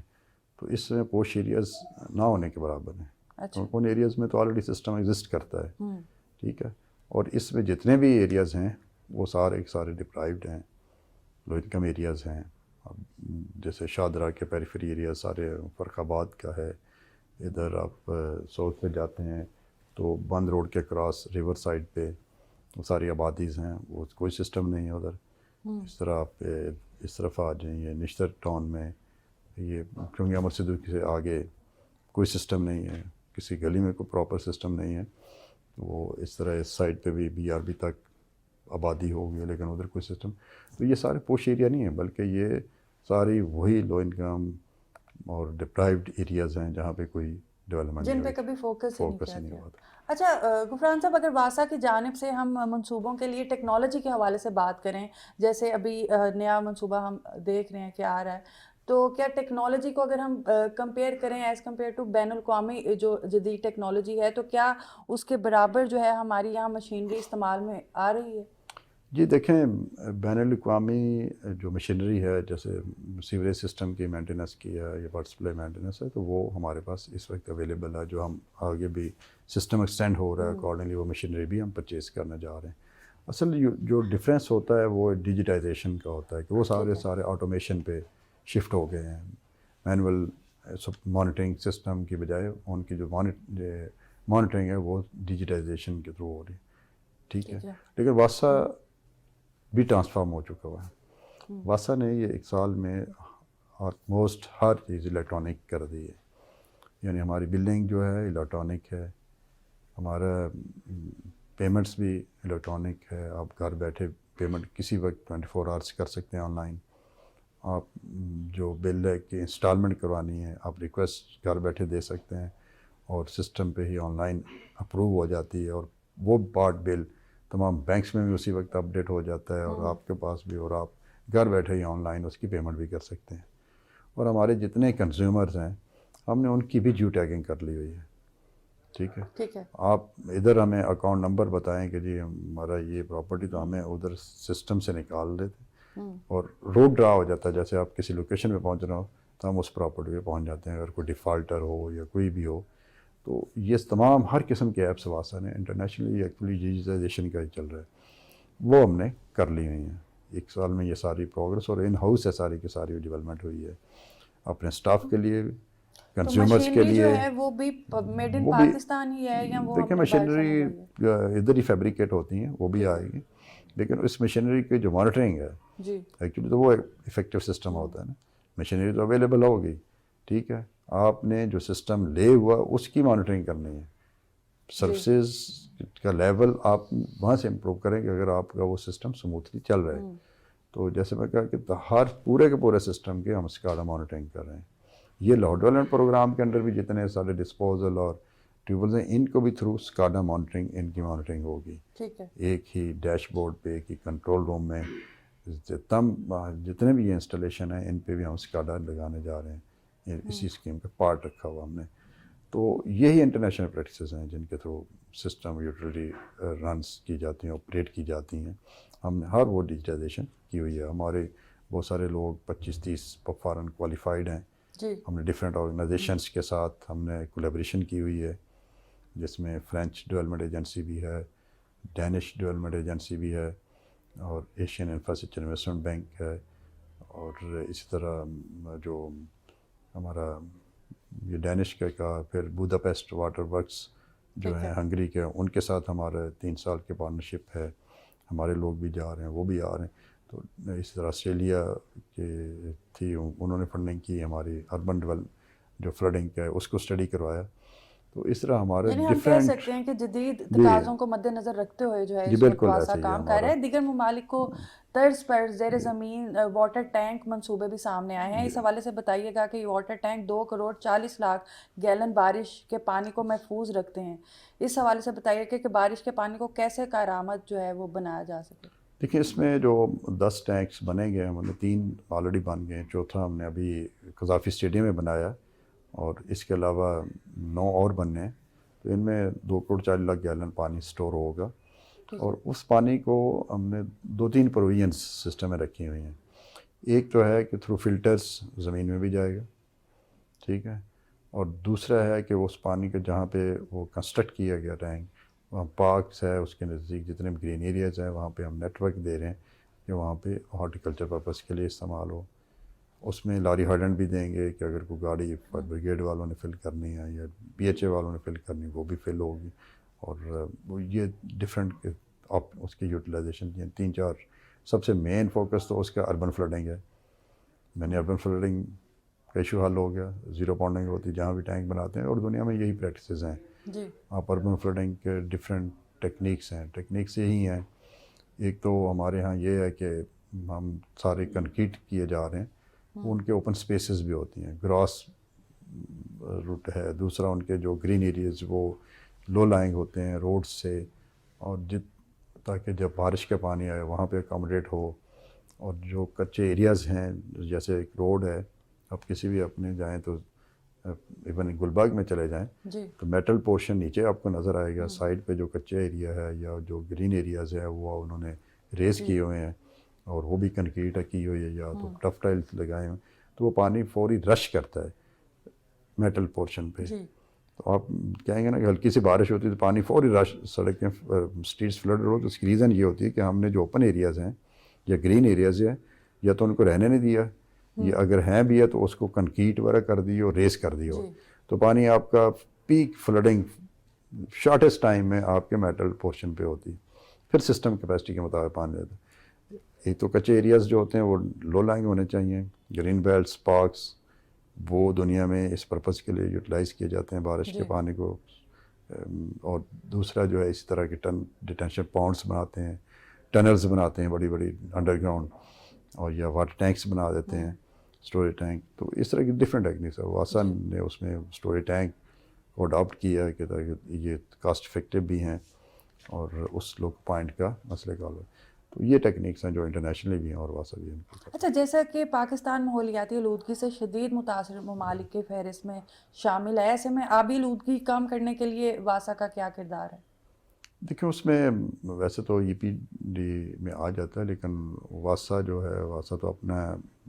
تو اس میں پوش ایریاز نہ ہونے کے برابر ہیں. اچھا. ان ایریاز میں تو آلریڈی سسٹم ایگزسٹ کرتا ہے، ٹھیک ہے. اور اس میں جتنے بھی ایریاز ہیں وہ سارے ڈپرائیوڈ ہیں، لو انکم ایریاز ہیں. جیسے شادرہ کے پیریفری ایریاز سارے، فرخ آباد کا ہے، ادھر آپ ساؤتھ میں جاتے ہیں تو بند روڈ کے کراس ریور سائڈ پہ وہ ساری آبادیز ہیں، وہ کوئی سسٹم نہیں ہے ادھر. اس طرح آپ اس طرف آ جائیں، یہ نشتر ٹاؤن میں، یہ چنگی امر صدیقی سے آگے کوئی سسٹم نہیں ہے، کسی گلی میں کوئی پراپر سسٹم نہیں ہے. وہ اس طرح اس سائڈ پہ بھی BRB تک آبادی ہوگی لیکن ادھر کوئی سسٹم. تو یہ سارے پوش ایریا نہیں ہیں، بلکہ یہ ساری وہی لو انکم اور ڈپرائیوڈ ایریاز ہیں جہاں پہ کوئی ڈیولپمنٹ جن پہ کبھی فوکس ہی نہیں کیا نہیں گیا. ہوا تھا. اچھا غفران صاحب، اگر واسا کی جانب سے ہم منصوبوں کے لیے ٹیکنالوجی کے حوالے سے بات کریں، جیسے ابھی نیا منصوبہ ہم دیکھ رہے ہیں کہ آ رہا ہے، تو کیا ٹیکنالوجی کو اگر ہم کمپیئر کریں ایز کمپیئر ٹو بین الاقوامی جو جدید ٹیکنالوجی ہے، تو کیا اس کے برابر جو ہے ہماری یہاں مشینری استعمال میں آ رہی ہے؟ جی دیکھیں، بین الاقوامی جو مشینری ہے، جیسے سیوریج سسٹم کی مینٹیننس کی ہے یا واٹر سپلائی مینٹیننس ہے، تو وہ ہمارے پاس اس وقت اویلیبل ہے. جو ہم آگے بھی سسٹم ایکسٹینڈ ہو رہا ہے اکارڈنگلی وہ مشینری بھی ہم پرچیز کرنے جا رہے ہیں. اصل جو ڈفرینس ہوتا ہے وہ ڈیجیٹائزیشن کا ہوتا ہے کہ وہ سارے آٹومیشن پہ شفٹ ہو گئے ہیں. مینول مانیٹرنگ سسٹم کی بجائے ان کی جو مانیٹرنگ ہے وہ ڈیجیٹائزیشن کے تھرو ہو رہی ہے، ٹھیک ہے. لیکن واسا بھی ٹرانسفارم ہو چکا ہوا ہے. واسا نے یہ 1 سال میں آلموسٹ ہر چیز الیکٹرانک کر دی ہے. یعنی ہماری بلڈنگ جو ہے الیکٹرانک ہے، ہمارا پیمنٹس بھی الیکٹرانک ہے. آپ گھر بیٹھے پیمنٹ کسی وقت 24 آورس کر سکتے ہیں آن لائن. آپ جو بل ہے کہ انسٹالمنٹ کروانی ہے، آپ ریکویسٹ گھر بیٹھے دے سکتے ہیں اور سسٹم پہ ہی آن لائن اپروو ہو جاتی ہے. اور وہ پارٹ بل تمام بینکس میں بھی اسی وقت اپڈیٹ ہو جاتا ہے اور آپ کے پاس بھی، اور آپ گھر بیٹھے ہی آن لائن اس کی پیمنٹ بھی کر سکتے ہیں. اور ہمارے جتنے کنزیومرز ہیں ہم نے ان کی بھی جیو ٹیگنگ کر لی ہوئی ہے، ٹھیک ہے. آپ ادھر ہمیں اکاؤنٹ نمبر بتائیں کہ جی ہمارا یہ پراپرٹی، تو ہمیں ادھر سسٹم سے نکال دیتے اور روڈ ڈرا ہو جاتا ہے. جیسے آپ کسی لوکیشن پہ پہنچ رہے ہو تو ہم اس پراپرٹی پہ پہنچ جاتے ہیں. اگر کوئی ڈیفالٹر ہو یا کوئی بھی ہو، تو یہ تمام ہر قسم کے ایپس واسا نے انٹرنیشنلی ایکچولی ڈیجیٹائزیشن کا ہی چل رہا ہے، وہ ہم نے کر لی ہوئی ہیں. 1 سال میں یہ ساری پروگرس اور ان ہاؤس ہے ساری کی ساری ڈیولپمنٹ ہوئی ہے. اپنے سٹاف کے لیے، کنزیومرز کے لیے. جو ہے وہ بھی میڈ ان پاکستان ہی ہے یا وہ دیکھیں مشینری ادھر ہی فیبریکیٹ ہوتی ہیں، وہ بھی آئے گی. لیکن اس مشینری کی جو مانیٹرنگ ہے ایکچولی تو وہ افیکٹو سسٹم ہوتا ہے نا. مشینری تو اویلیبل ہوگی، ٹھیک ہے. آپ نے جو سسٹم لے ہوا اس کی مانیٹرنگ کرنی ہے. سروسز کا لیول آپ وہاں سے امپروو کریں گے اگر آپ کا وہ سسٹم سموتھلی چل رہا ہے. تو جیسے میں کہا کہ ہر پورے کے پورے سسٹم کے ہم اسکاڈا مانیٹرنگ کر رہے ہیں. یہ لاہور ڈیولپمنٹ پروگرام کے اندر بھی جتنے سارے ڈسپوزل اور ٹیوبلز ہیں ان کو بھی تھرو اسکاڈا مانیٹرنگ ان کی مانیٹرنگ ہوگی. ایک ہی ڈیش بورڈ پہ، ایک ہی کنٹرول روم میں جتنے بھی یہ انسٹالیشن ہیں ان پہ بھی ہم اسکاڈا لگانے جا رہے ہیں. اسی اسکیم کا پارٹ رکھا ہوا ہم نے. تو یہی انٹرنیشنل پریکٹسز ہیں جن کے تھرو سسٹم یوٹیلیٹی رنس کی جاتی ہیں، آپریٹ کی جاتی ہیں. ہم نے ہر وہ ڈیجیٹائزیشن کی ہوئی ہے. ہمارے بہت سارے لوگ 25-30 فارن کوالیفائڈ ہیں. ہم نے ڈفرینٹ آرگنائزیشنس کے ساتھ ہم نے کولیبریشن کی ہوئی ہے، جس میں فرینچ ڈیولپمنٹ ایجنسی بھی ہے، ڈینش ڈیولپمنٹ ایجنسی بھی ہے، اور ایشین انفراسٹرکچر انویسٹمنٹ بینک ہے. اور اسی طرح جو ہمارا یہ ڈینش کا پھر بوداپیسٹ واٹر ورکس جو ہیں ہنگری کے، ان کے ساتھ ہمارا 3 سال کی پارٹنرشپ ہے. ہمارے لوگ بھی جا رہے ہیں، وہ بھی آ رہے ہیں. تو اسی طرح آسٹریلیا کے تھی، انہوں نے فنڈنگ کی ہماری اربن ڈیولپ جو فلڈنگ کا ہے اس کو اسٹڈی کروایا. تو اس طرح ہمارے یعنی ہم کہہ ڈفرینٹ سکتے ہیں کہ جدید تقاضوں کو مد نظر رکھتے ہوئے جو ہے اس وقت بالکل واسا ایسے ہی کام کر رہا ہے. دیگر ممالک کو طرز پر زیر زمین واٹر ٹینک منصوبے بھی سامنے آئے ہیں. اس حوالے سے بتائیے گا کہ یہ واٹر ٹینک 2,40,00,000 گیلن بارش کے پانی کو محفوظ رکھتے ہیں. اس حوالے سے بتائیے کہ بارش کے پانی کو کیسے کارآمد جو ہے وہ بنایا جا سکے. دیکھیں اس میں جو 10 ٹینکس بنے گئے ہیں، مطلب 3 آلریڈی بن گئے ہیں، چوتھا ہم نے ابھی قذافی اسٹیڈیم میں بنایا اور اس کے علاوہ 9 اور بننے ہیں. تو ان میں 2,40,00,000 گیلن پانی سٹور ہوگا اور اس پانی کو ہم نے 2-3 پروویژنس سسٹم میں رکھی ہوئی ہیں. ایک تو ہے کہ تھرو فلٹرز زمین میں بھی جائے گا، ٹھیک ہے، اور دوسرا ہے کہ اس پانی کا جہاں پہ وہ کنسٹرکٹ کیا گیا ٹینک وہاں پارکس ہے، اس کے نزدیک جتنے بھی گرین ایریاز ہیں وہاں پہ ہم نیٹ ورک دے رہے ہیں کہ وہاں پہ ہارٹیکلچر پرپز کے لیے استعمال ہو. اس میں لاری ہارڈنٹ بھی دیں گے کہ اگر کوئی گاڑی فائر بریگیڈ والوں نے فل کرنی ہے یا پی ایچ اے والوں نے فل کرنی ہے وہ بھی فل ہوگی. اور وہ یہ ڈفرینٹ اس کی یوٹیلائزیشن 3-4 سب سے مین فوکس تو اس کا اربن فلڈنگ ہے. میں نے اربن فلڈنگ کا ایشو حل ہو گیا، زیرو پونڈنگ ہوتی جہاں بھی ٹینک بناتے ہیں اور دنیا میں یہی پریکٹسز ہیں. جی آپ اربن فلڈنگ کے ڈفرینٹ ٹیکنیکس ہیں، ٹیکنیکس یہی ہیں. ایک تو ہمارے ہاں یہ ہے کہ ہم سارے کنکریٹ کیے جا رہے ہیں، ان کے اوپن سپیسز بھی ہوتی ہیں، گراس روٹ ہے. دوسرا ان کے جو گرین ایریاز وہ لو لائنگ ہوتے ہیں روڈ سے، اور تاکہ جب بارش کا پانی آئے وہاں پہ اکاموڈیٹ ہو. اور جو کچے ایریاز ہیں جیسے ایک روڈ ہے، آپ کسی بھی اپنے جائیں تو ایون گلبرگ میں چلے جائیں جی تو میٹل پورشن نیچے آپ کو نظر آئے گا. سائڈ پہ جو کچا ایریا ہے یا جو گرین ایریاز ہے وہ انہوں نے ریز کیے ہوئے ہیں اور وہ بھی کنکریٹ کی ہوئی ہے یا تو ٹف ٹائلس لگائے ہوئے ہیں، تو وہ پانی فوری رش کرتا ہے میٹل پورشن پہ. جی تو آپ کہیں گے نا کہ ہلکی سی بارش ہوتی ہے تو پانی فوری رش، سڑکیں اسٹریٹس فلڈ ہو. تو اس کی ریزن یہ ہوتی ہے کہ ہم نے جو اوپن ایریاز ہیں یا گرین ایریاز ہیں یا تو ان کو رہنے نہیں دیا، یا اگر ہیں بھی ہے تو اس کو کنکریٹ وغیرہ کر دی اور ریز کر دی ہو. تو پانی آپ کا پیک فلڈنگ شارٹیسٹ ٹائم میں آپ کے میٹل پورشن پہ ہوتی ہے. پھر سسٹم کیپیسٹی کے مطابق پانی دیتا ہے. ایک تو کچے ایریاز جو ہوتے ہیں وہ لو لائنگ ہونے چاہیے، گرین بیلٹس پارکس وہ دنیا میں اس پرپز کے لیے یوٹیلائز کیے جاتے ہیں بارش کے پانی کو. اور دوسرا جو ہے اسی طرح کے ڈیٹینشن پونڈس بناتے ہیں، ٹنلز بناتے ہیں بڑی بڑی انڈر گراؤنڈ، اور یا واٹر ٹینکس بنا دیتے ہیں، اسٹوریج ٹینک. تو اس طرح کی ڈفرینٹ ٹیکنیکس ہے. واسا نے اس میں اسٹوریج ٹینک کو اڈاپٹ کیا ہے کہ یہ کاسٹ افیکٹو بھی ہیں اور اس لوگ پوائنٹ کا مسئلے کا حل ہے. تو یہ ٹیکنیکس ہیں جو انٹرنیشنلی بھی ہیں اور واسا بھی ہیں. اچھا، جیسا کہ پاکستان ماحولیاتی آلودگی سے شدید متاثر ممالک کے فہرست میں شامل ہے، ایسے میں آبی آلودگی کم کرنے کے لیے واسا کا کیا کردار ہے؟ دیکھیں اس میں ویسے تو ای پی ڈی میں آ جاتا ہے، لیکن واسا جو ہے واسا تو اپنا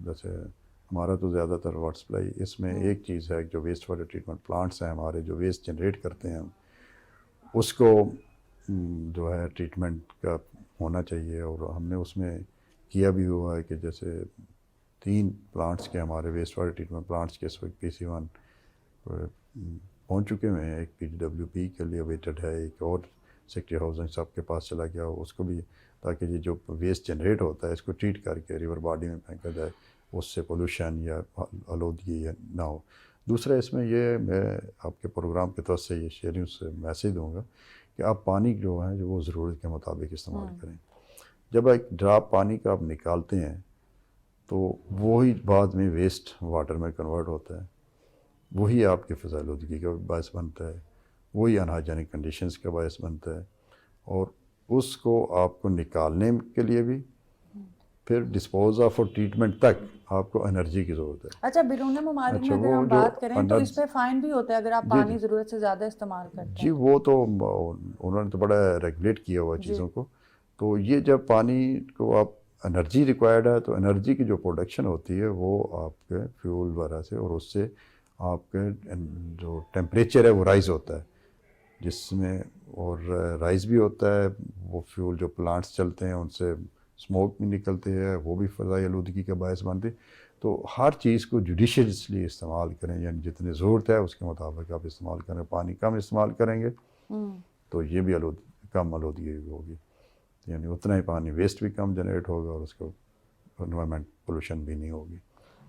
جیسے ہمارا تو زیادہ تر واٹر سپلائی اس میں ایک چیز ہے جو ویسٹ واٹر ٹریٹمنٹ پلانٹس ہیں ہمارے جو ویسٹ جنریٹ کرتے ہیں اس کو جو ہے ٹریٹمنٹ کا ہونا چاہیے. اور ہم نے اس میں کیا بھی ہوا ہے کہ جیسے 3 پلانٹس کے ہمارے ویسٹ واٹر ٹریٹمنٹ پلانٹس کے اس وقت PC1 پہنچ چکے ہوئے ہیں. ایک PWP کے لیے ویٹڈ ہے، ایک اور سیکٹری ہاؤسنگ صاحب کے پاس چلا گیا اس کو بھی، تاکہ یہ جو ویسٹ جنریٹ ہوتا ہے اس کو ٹریٹ کر کے ریور باڈی میں پھینکا جائے، اس سے پولوشن یا آلودگی نہ ہو. دوسرا اس میں یہ میں آپ کے پروگرام کے طور سے یہ شیئرنگ سے میسیج دوں گا کہ آپ پانی جو ہے جو وہ ضرورت کے مطابق استعمال کریں. جب ایک ڈراپ پانی کا آپ نکالتے ہیں تو وہی بعد میں ویسٹ واٹر میں کنورٹ ہوتا ہے، وہی آپ کے فضائی آلودگی کا باعث بنتا ہے، وہی انہائیجینک کنڈیشنز کا باعث بنتا ہے. اور اس کو آپ کو نکالنے کے لیے بھی پھر ڈسپوز آف اور ٹریٹمنٹ تک آپ کو انرجی کی ضرورت ہے. اچھا، بیرون ممالک میں اگر ہم بات کریں تو اس پہ فائن بھی ہوتا ہے اگر آپ پانی ضرورت سے زیادہ استعمال کرتے ہیں. جی وہ تو انہوں نے تو بڑا ریگولیٹ کیا ہوا چیزوں کو. تو یہ جب پانی کو آپ انرجی ریکوائرڈ ہے تو انرجی کی جو پروڈکشن ہوتی ہے وہ آپ کے فیول وغیرہ سے، اور اس سے آپ کے جو ٹیمپریچر ہے وہ رائز ہوتا ہے، جس میں اور رائز بھی ہوتا ہے وہ فیول جو پلانٹس چلتے ہیں ان سے اسموک بھی نکلتے ہیں، وہ بھی فضائی آلودگی کا باعث بنتے. تو ہر چیز کو جوڈیشیسلی استعمال کریں، یعنی جتنی ضرورت ہے اس کے مطابق آپ استعمال کریں. پانی کم استعمال کریں گے تو یہ بھی کم آلودگی ہوگی، یعنی اتنا ہی پانی ویسٹ بھی کم جنریٹ ہوگا اور اس کو انوائرمنٹ پولوشن بھی نہیں ہوگی.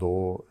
2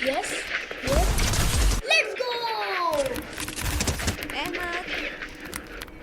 Yes, yes. Let's go!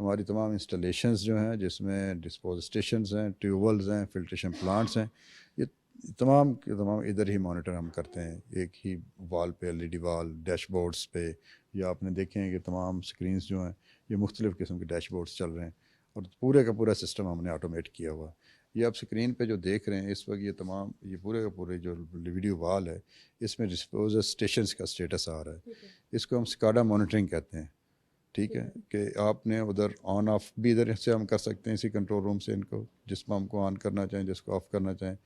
ہماری تمام انسٹالیشنز جو ہیں جس میں ڈسپوز اسٹیشنز ہیں، ٹیوبولز ہیں، فلٹریشن پلانٹس ہیں، یہ تمام کے تمام ادھر ہی مانیٹر ہم کرتے ہیں، ایک ہی وال پہ LED وال، ڈیش بورڈز پہ، یا آپ نے دیکھیں کہ تمام سکرینز جو ہیں یہ مختلف قسم کے ڈیش بورڈز چل رہے ہیں، اور پورے کا پورا سسٹم ہم نے آٹومیٹ کیا ہوا ہے۔ یہ آپ سکرین پہ جو دیکھ رہے ہیں اس وقت، یہ تمام یہ پورے کا پورے جو ویڈیو وال ہے اس میں ڈسپوزل اسٹیشنز کا اسٹیٹس آ رہا ہے، اس کو ہم سکاڈا مانیٹرنگ کہتے ہیں، ٹھیک ہے، کہ آپ نے ادھر آن آف بھی ادھر سے ہم کر سکتے ہیں اسی کنٹرول روم سے ان کو، جس پمپ کو آن کرنا چاہیں، جس کو آف کرنا چاہیں،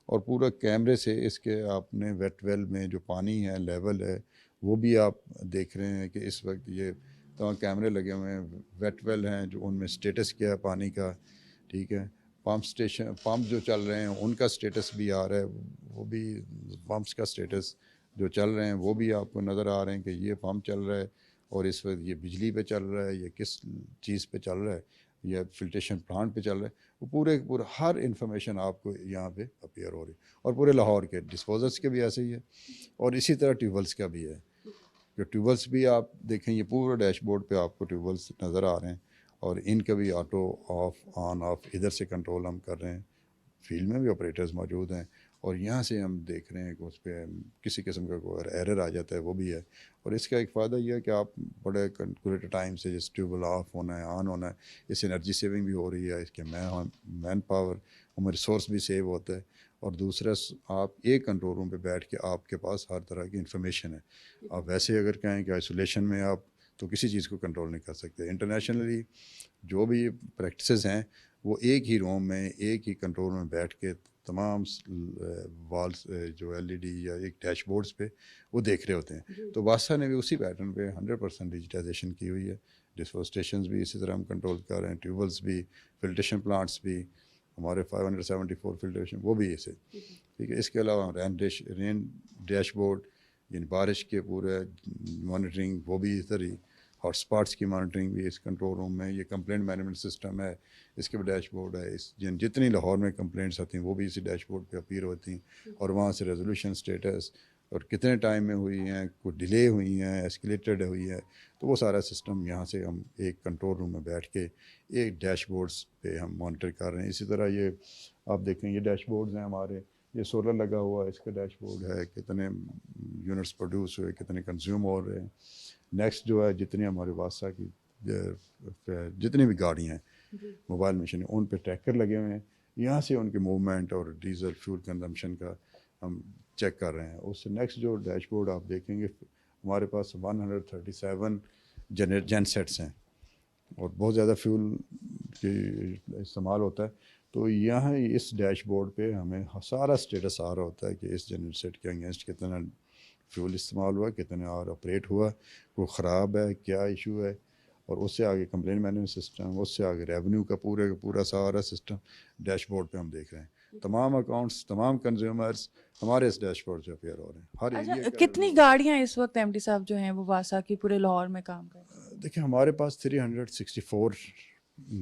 اور پورا کیمرے سے اس کے آپ نے ویٹ ویل میں جو پانی ہے لیول ہے وہ بھی آپ دیکھ رہے ہیں کہ اس وقت یہ تمام کیمرے لگے ہوئے ہیں، ویٹ ویل ہیں جو ان میں سٹیٹس کیا ہے پانی کا، ٹھیک ہے، پمپ جو چل رہے ہیں ان کا سٹیٹس بھی آ رہا ہے، وہ بھی پمپس کا سٹیٹس جو چل رہے ہیں وہ بھی آپ کو نظر آ رہے ہیں کہ یہ پمپ چل رہا ہے اور اس وقت یہ بجلی پہ چل رہا ہے، یہ کس چیز پہ چل رہا ہے، یا فلٹریشن پلانٹ پہ چل رہا ہے، وہ پورا ہر انفارمیشن آپ کو یہاں پہ اپیئر ہو رہی ہے، اور پورے لاہور کے ڈسپوزلس کے بھی ایسے ہی ہے، اور اسی طرح ٹیوبولس کا بھی ہے، جو ٹیوبولس بھی آپ دیکھیں یہ پورا ڈیش بورڈ پہ آپ کو ٹیوبولس نظر آ رہے ہیں، اور ان کا بھی آٹو آف آن آف ادھر سے کنٹرول ہم کر رہے ہیں، فیلڈ میں بھی آپریٹرز موجود ہیں، اور یہاں سے ہم دیکھ رہے ہیں کہ اس پہ کسی قسم کا کوئی ایرر آ جاتا ہے وہ بھی ہے، اور اس کا ایک فائدہ یہ ہے کہ آپ بڑے کنکولیٹر ٹائم سے جس ٹیوبل آف ہونا ہے آن ہونا ہے، اس انرجی سیونگ بھی ہو رہی ہے، اس کے مین پاور ہمیں ریسورس بھی سیو ہوتا ہے، اور دوسرا آپ ایک کنٹرول روم پہ بیٹھ کے آپ کے پاس ہر طرح کی انفارمیشن ہے، آپ ویسے اگر کہیں کہ آئسولیشن میں آپ تو کسی چیز کو کنٹرول نہیں کر سکتے، انٹرنیشنلی جو بھی پریکٹسز ہیں وہ ایک ہی روم میں ایک ہی کنٹرول میں بیٹھ کے تمام والس جو LED یا ایک ڈیش بورڈز پہ وہ دیکھ رہے ہوتے ہیں، تو واسا نے بھی اسی پیٹرن پہ 100% ڈیجیٹائزیشن کی ہوئی ہے، ڈسپوز اسٹیشنز بھی اسی طرح ہم کنٹرول کر رہے ہیں، ٹیوبلز بھی، فلٹریشن پلانٹس بھی، ہمارے 574 فلٹریشن وہ بھی اسے، ٹھیک ہے، اس کے علاوہ رین ڈیش بورڈ یعنی بارش کے پورے مانیٹرنگ وہ بھی ادھر ہی، ہاٹ اسپاٹس کی مانیٹرنگ بھی اس کنٹرول روم میں، یہ کمپلینٹ مینجمنٹ سسٹم ہے، اس کے بھی ڈیش بورڈ ہے، جتنی لاہور میں کمپلینٹس آتی ہیں وہ بھی اسی ڈیش بورڈ پہ اپیئر ہوتی ہیں، اور وہاں سے ریزولوشن سٹیٹس اور کتنے ٹائم میں ہوئی ہیں، کوئی ڈیلے ہوئی ہیں، ایسکیلیٹڈ ہوئی ہے، تو وہ سارا سسٹم یہاں سے ہم ایک کنٹرول روم میں بیٹھ کے ایک ڈیش بورڈس پہ ہم مانیٹر کر رہے ہیں۔ اسی طرح یہ آپ دیکھیں یہ ڈیش بورڈز ہیں ہمارے، یہ سولر لگا ہوا ہے، اس کا ڈیش بورڈ ہے، کتنے یونٹس پروڈیوس ہوئے، کتنے کنزیوم ہو رہے ہیں، نیکسٹ جو ہے جتنی ہمارے واسا کی جتنی بھی گاڑیاں ہیں موبائل مشین ان پہ ٹریکر لگے ہوئے ہیں، یہاں سے ان کے موومنٹ اور ڈیزل فیول کنزمپشن کا ہم چیک کر رہے ہیں۔ اس سے نیکسٹ جو ڈیش بورڈ آپ دیکھیں گے ہمارے پاس 137 جن سیٹس ہیں، اور بہت زیادہ فیول کی استعمال ہوتا ہے، تو یہاں اس ڈیش بورڈ پہ ہمیں سارا سٹیٹس آ رہا ہوتا ہے کہ اس جنریٹ سیٹ کے اگینسٹ کتنا فیول استعمال ہوا، کتنے اور آپریٹ ہوا، وہ خراب ہے، کیا ایشو ہے، اور اس سے آگے کمپلین مینجمنٹ سسٹم، اس سے آگے ریونیو کا پورا سارا سسٹم ڈیش بورڈ پہ ہم دیکھ رہے ہیں، تمام اکاؤنٹس، تمام کنزیومرز ہمارے اس ڈیش بورڈ سے اپیئر ہو رہے ہیں، ہر ایریا اچھا کتنی گاڑیاں اس وقت MD صاحب جو ہیں وہ واسا کی پورے لاہور میں کام کر رہے ہیں؟ دیکھیں ہمارے پاس 364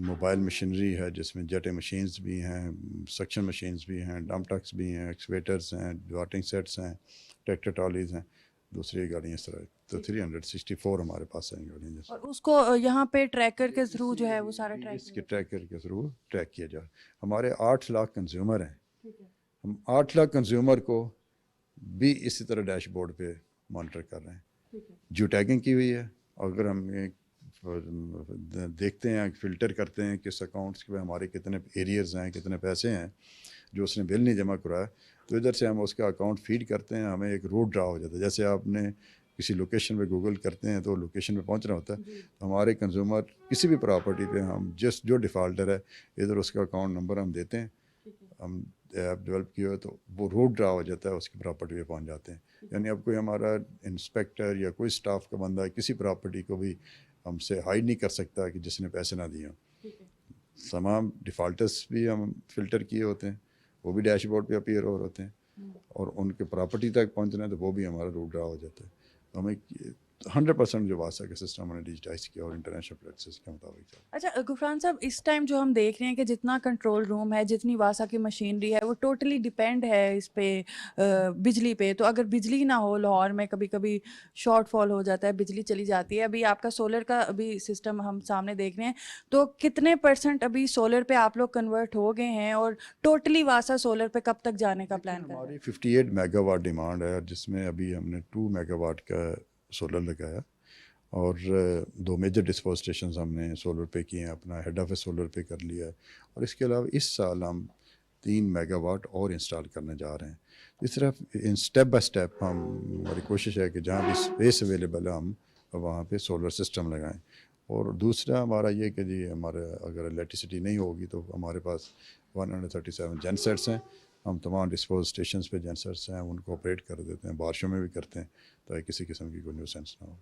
موبائل مشینری ہے، جس میں جیٹے مشینز بھی ہیں، سکشن مشینز بھی ہیں، ڈمپ ٹرکس بھی ہیں، ایکسکیویٹرز ہیں، واٹنگ سیٹس ہیں، ٹریکٹر ٹرالیز ہیں، دوسری گاڑیاں اس طرح، تو 364 ہمارے پاس ہیں گاڑیاں، جیسے اور اس کو یہاں پہ ٹریکر کے تھرو جو ہے وہ سارا اس کے ٹریک ٹریکر کے تھرو ٹریک کیا جائے۔ ہمارے 8 لاکھ کنزیومر ہیں، ہم 8 لاکھ کنزیومر کو بھی اسی طرح ڈیش بورڈ پہ مانیٹر کر رہے ہیں، جیو ٹیگنگ کی ہوئی ہے، اگر ہم دیکھتے ہیں فلٹر کرتے ہیں کس اکاؤنٹس کے ہمارے کتنے ایریئرز ہیں، کتنے پیسے ہیں جو اس نے بل نہیں جمع کرایا، تو ادھر سے ہم اس کا اکاؤنٹ فیڈ کرتے ہیں، ہمیں ایک روٹ ڈرا ہو جاتا ہے، جیسے آپ نے کسی لوکیشن پہ گوگل کرتے ہیں تو لوکیشن پہ پہنچنا ہوتا ہے، تو ہمارے کنزیومر کسی بھی پراپرٹی پہ ہم جو ڈیفالٹر ہے ادھر اس کا اکاؤنٹ نمبر ہم دیتے ہیں، ہم ایپ ڈیولپ کیا ہے تو وہ روٹ ڈرا ہو جاتا ہے، اس کی پراپرٹی پہ پہنچ جاتے ہیں، یعنی اب کوئی ہمارا انسپیکٹر یا کوئی اسٹاف کا بندہ کسی پراپرٹی کو بھی ہم سے ہائڈ نہیں کر سکتا کہ جس نے پیسے نہ دیے ہوں، تمام ڈیفالٹرس بھی ہم فلٹر کیے ہوتے ہیں، وہ بھی ڈیش بورڈ پہ اپیئر ہوتے ہیں، اور ان کے پراپرٹی تک پہنچنا ہے تو وہ بھی ہمارا روٹ ڈرا ہو جاتا ہے، ہمیں 100% جو واسا کا سسٹم انہوں نے ڈیجیٹائز کیا اور انٹرنیشنل پریکٹسز کے مطابق چلا. اچھا غفران صاحب، اس ٹائم جو ہم دیکھ رہے ہیں کہ جتنا کنٹرول روم ہے، جتنی واسا کی مشینری ہے، وہ ٹوٹلی ڈیپینڈ ہے اس پہ بجلی پہ. تو اگر بجلی نہ ہو لاہور میں کبھی کبھی شارٹ فال ہو جاتا ہے، بجلی چلی جاتی ہے. ابھی آپ کا سولر کا ابھی سسٹم ہم سامنے دیکھ رہے ہیں، تو کتنے % ابھی سولر پہ آپ لوگ کنورٹ ہو گئے ہیں، اور ٹوٹلی واسا سولر پہ کب تک جانے کا پلان کر رہے ہیں؟ ہماری 58 میگا واٹ ڈیمانڈ ہے، جس میں ابھی ہم نے 2 میگا واٹ کا سولر لگایا اور 2 میجر ڈسپوز اسٹیشنز ہم نے سولر پہ کیے ہیں. اپنا ہیڈ آفس سولر پہ کر لیا ہے، اور اس کے علاوہ اس سال ہم 3 میگا واٹ اور انسٹال کرنے جا رہے ہیں. اس طرح اسٹیپ بائی اسٹیپ ہماری کوشش ہے کہ جہاں بھی اسپیس اویلیبل ہے ہم وہاں پہ سولر سسٹم لگائیں. اور دوسرا ہمارا یہ کہ جی ہمارے اگر الیکٹریسٹی نہیں ہوگی تو ہمارے پاس 137 جن سیٹس ہیں. ہم تمام ڈسپوز اسٹیشنز پہ جن سیٹس ہیں، ان کو آپریٹ کر دیتے ہیں، بارشوں میں بھی کرتے ہیں تاکہ کسی قسم کی کوئی نیوسینس نہ ہو.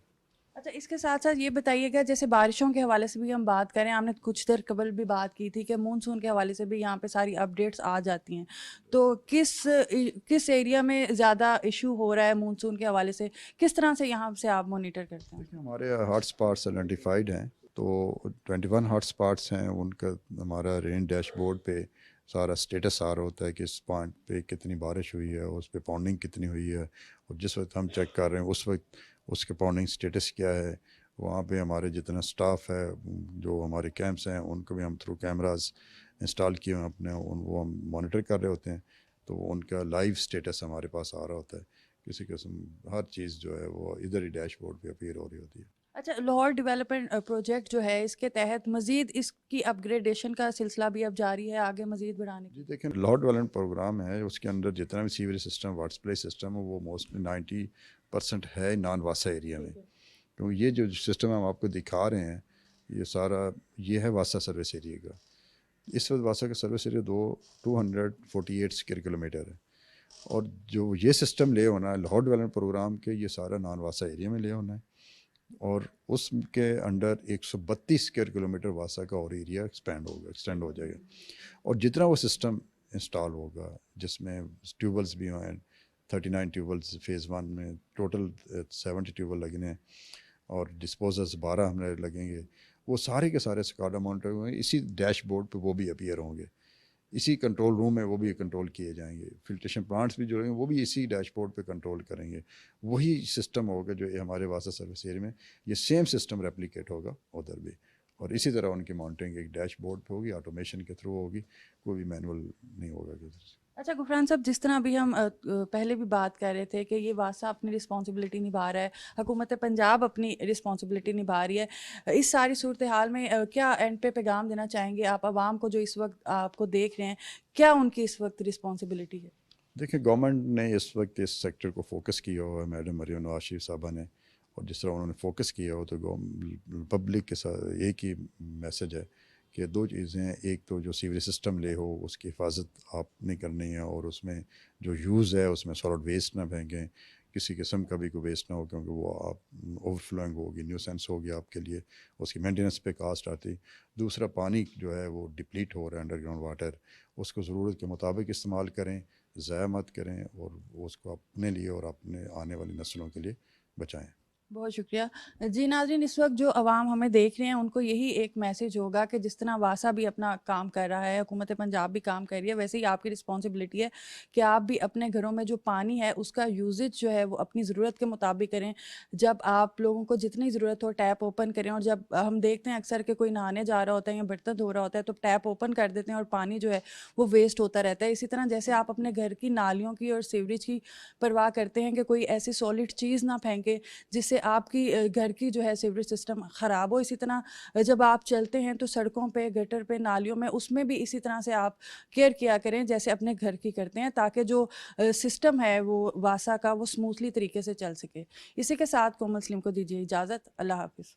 اچھا، اس کے ساتھ ساتھ یہ بتائیے گا، جیسے بارشوں کے حوالے سے بھی ہم بات کریں، آپ نے کچھ دیر قبل بھی بات کی تھی کہ مونسون کے حوالے سے بھی یہاں پہ ساری اپڈیٹس آ جاتی ہیں. تو کس ایریا میں زیادہ ایشو ہو رہا ہے مونسون کے حوالے سے، کس طرح سے یہاں سے آپ مانیٹر کرتے ہیں؟ دیکھیں ہمارے ہاٹ اسپاٹس آئیڈینٹیفائڈ ہیں، تو 21 ہاٹ اسپاٹس ہیں. ان کا ہمارا رین ڈیش بورڈ پہ سارا اسٹیٹس آ رہا ہوتا ہے کہ اس پوائنٹ پہ کتنی بارش ہوئی ہے، اس پہ پاؤنڈنگ کتنی ہوئی ہے، اور جس وقت ہم چیک کر رہے ہیں اس وقت اس کے پاؤنڈنگ اسٹیٹس کیا ہے. وہاں پہ ہمارے جتنا سٹاف ہے، جو ہمارے کیمپس ہیں، ان کو بھی ہم تھرو کیمراز انسٹال کیے ہیں اپنے، وہ ہم مانیٹر کر رہے ہوتے ہیں. تو ان کا لائیو اسٹیٹس ہمارے پاس آ رہا ہوتا ہے. کسی قسم ہر چیز جو ہے وہ ادھر ہی ڈیش بورڈ پہ اپیئر ہو رہی ہوتی ہے. اچھا، لاہور ڈیولپمنٹ پروجیکٹ جو ہے، اس کے تحت مزید اس کی اپ گریڈیشن کا سلسلہ بھی اب جاری ہے آگے مزید بڑھانے کی؟ جی دیکھیں، لاہور ڈیولپمنٹ پروگرام ہے، اس کے اندر جتنا بھی sewerage system, water supply system ہے، وہ موسٹلی 90% ہے نان واسا ایریا میں. کیونکہ یہ جو سسٹم ہم آپ کو دکھا رہے ہیں، یہ سارا یہ ہے واسا سروس ایریا کا. اس وقت واسا کا سروس ایریا 248 اسکوائر کلومیٹر ہے، اور جو یہ سسٹم لے ہونا ہے لاہور ڈیولپمنٹ پروگرام کے، یہ سارا نان واسا ایریا میں لے ہونا ہے. اور اس کے انڈر 132 اسکوائر کلومیٹر واسا کا اور ایریا ایکسٹینڈ ہو جائے گا. اور جتنا وہ سسٹم انسٹال ہوگا، جس میں ٹیوبلز بھی ہیں، 39 ٹیوبلز فیز 1 میں، ٹوٹل 70 ٹیوبل لگنے ہیں، اور ڈسپوزرز 12 ہمیں لگیں گے. وہ سارے کے سارے سکاڈا مانیٹر ہوئے ہیں، اسی ڈیش بورڈ پہ وہ بھی اپیئر ہوں گے. اسی کنٹرول روم میں وہ بھی کنٹرول کیے جائیں گے. فلٹریشن پلانٹس بھی جو ہیں وہ بھی اسی ڈیش بورڈ پہ کنٹرول کریں گے. وہی سسٹم ہوگا جو ہمارے واسا سروس ایریا میں، یہ سیم سسٹم ریپلیکیٹ ہوگا ادھر بھی. اور اسی طرح ان کی مانیٹرنگ ایک ڈیش بورڈ پہ ہوگی، آٹومیشن کے تھرو ہوگی، کوئی بھی مینول نہیں ہوگا ادھر سے. اچھا غفران صاحب، جس طرح ابھی ہم پہلے بھی بات کر رہے تھے کہ یہ واسا اپنی رسپانسبلٹی نبھا رہا ہے، حکومت پنجاب اپنی رسپانسبلٹی نبھا رہی ہے، اس ساری صورتحال میں کیا اینڈ پہ پیغام دینا چاہیں گے آپ عوام کو جو اس وقت آپ کو دیکھ رہے ہیں؟ کیا ان کی اس وقت رسپانسبلٹی ہے؟ دیکھیں، گورنمنٹ نے اس وقت اس سیکٹر کو فوکس کیا ہوا ہے، میڈم مریم نواز شریف صاحبہ نے. اور جس طرح انہوں نے فوکس کیا ہو تو پبلک کے ساتھ ایک ہی میسج ہے کہ 2 چیزیں ہیں. ایک تو جو سیوریج سسٹم لے ہو اس کی حفاظت آپ نے کرنی ہے، اور اس میں جو یوز ہے اس میں سالڈ ویسٹ نہ پھینکیں، کسی قسم کا بھی کوئی ویسٹ نہ ہو، کیونکہ وہ آپ اوور فلوئنگ ہوگی، نیوسینس ہوگی آپ کے لیے، اس کی مینٹیننس پہ کاسٹ آتی. دوسرا، پانی جو ہے وہ ڈپلیٹ ہو رہا ہے، انڈر گراؤنڈ واٹر، اس کو ضرورت کے مطابق استعمال کریں، ضائع مت کریں، اور اس کو اپنے لیے اور اپنے آنے والی نسلوں کے لیے بچائیں. بہت شکریہ. جی ناظرین، اس وقت جو عوام ہمیں دیکھ رہے ہیں ان کو یہی ایک میسج ہوگا کہ جس طرح واسا بھی اپنا کام کر رہا ہے، حکومت پنجاب بھی کام کر رہی ہے، ویسے ہی آپ کی رسپانسبلٹی ہے کہ آپ بھی اپنے گھروں میں جو پانی ہے اس کا یوزج جو ہے وہ اپنی ضرورت کے مطابق کریں. جب آپ لوگوں کو جتنی ضرورت ہو ٹیپ اوپن کریں، اور جب ہم دیکھتے ہیں اکثر کہ کوئی نہانے جا رہا ہوتا ہے یا برتن دھو رہا ہوتا ہے تو ٹیپ اوپن کر دیتے ہیں اور پانی جو ہے وہ ویسٹ ہوتا رہتا ہے. اسی طرح جیسے آپ اپنے گھر کی نالیوں کی اور سیوریج کی پرواہ کرتے ہیں کہ کوئی ایسی سالڈ چیز نہ پھینکے جس سے آپ کی گھر کی جو ہے سیوریج سسٹم خراب ہو. اسی طرح جب آپ چلتے ہیں تو سڑکوں پہ، گٹر پہ، نالیوں میں، اس میں بھی اسی طرح سے آپ کیئر کیا کریں جیسے اپنے گھر کی کرتے ہیں، تاکہ جو سسٹم ہے وہ واسا کا وہ سموتھلی طریقے سے چل سکے. اسی کے ساتھ کومل سلیم کو دیجیے اجازت. اللہ حافظ.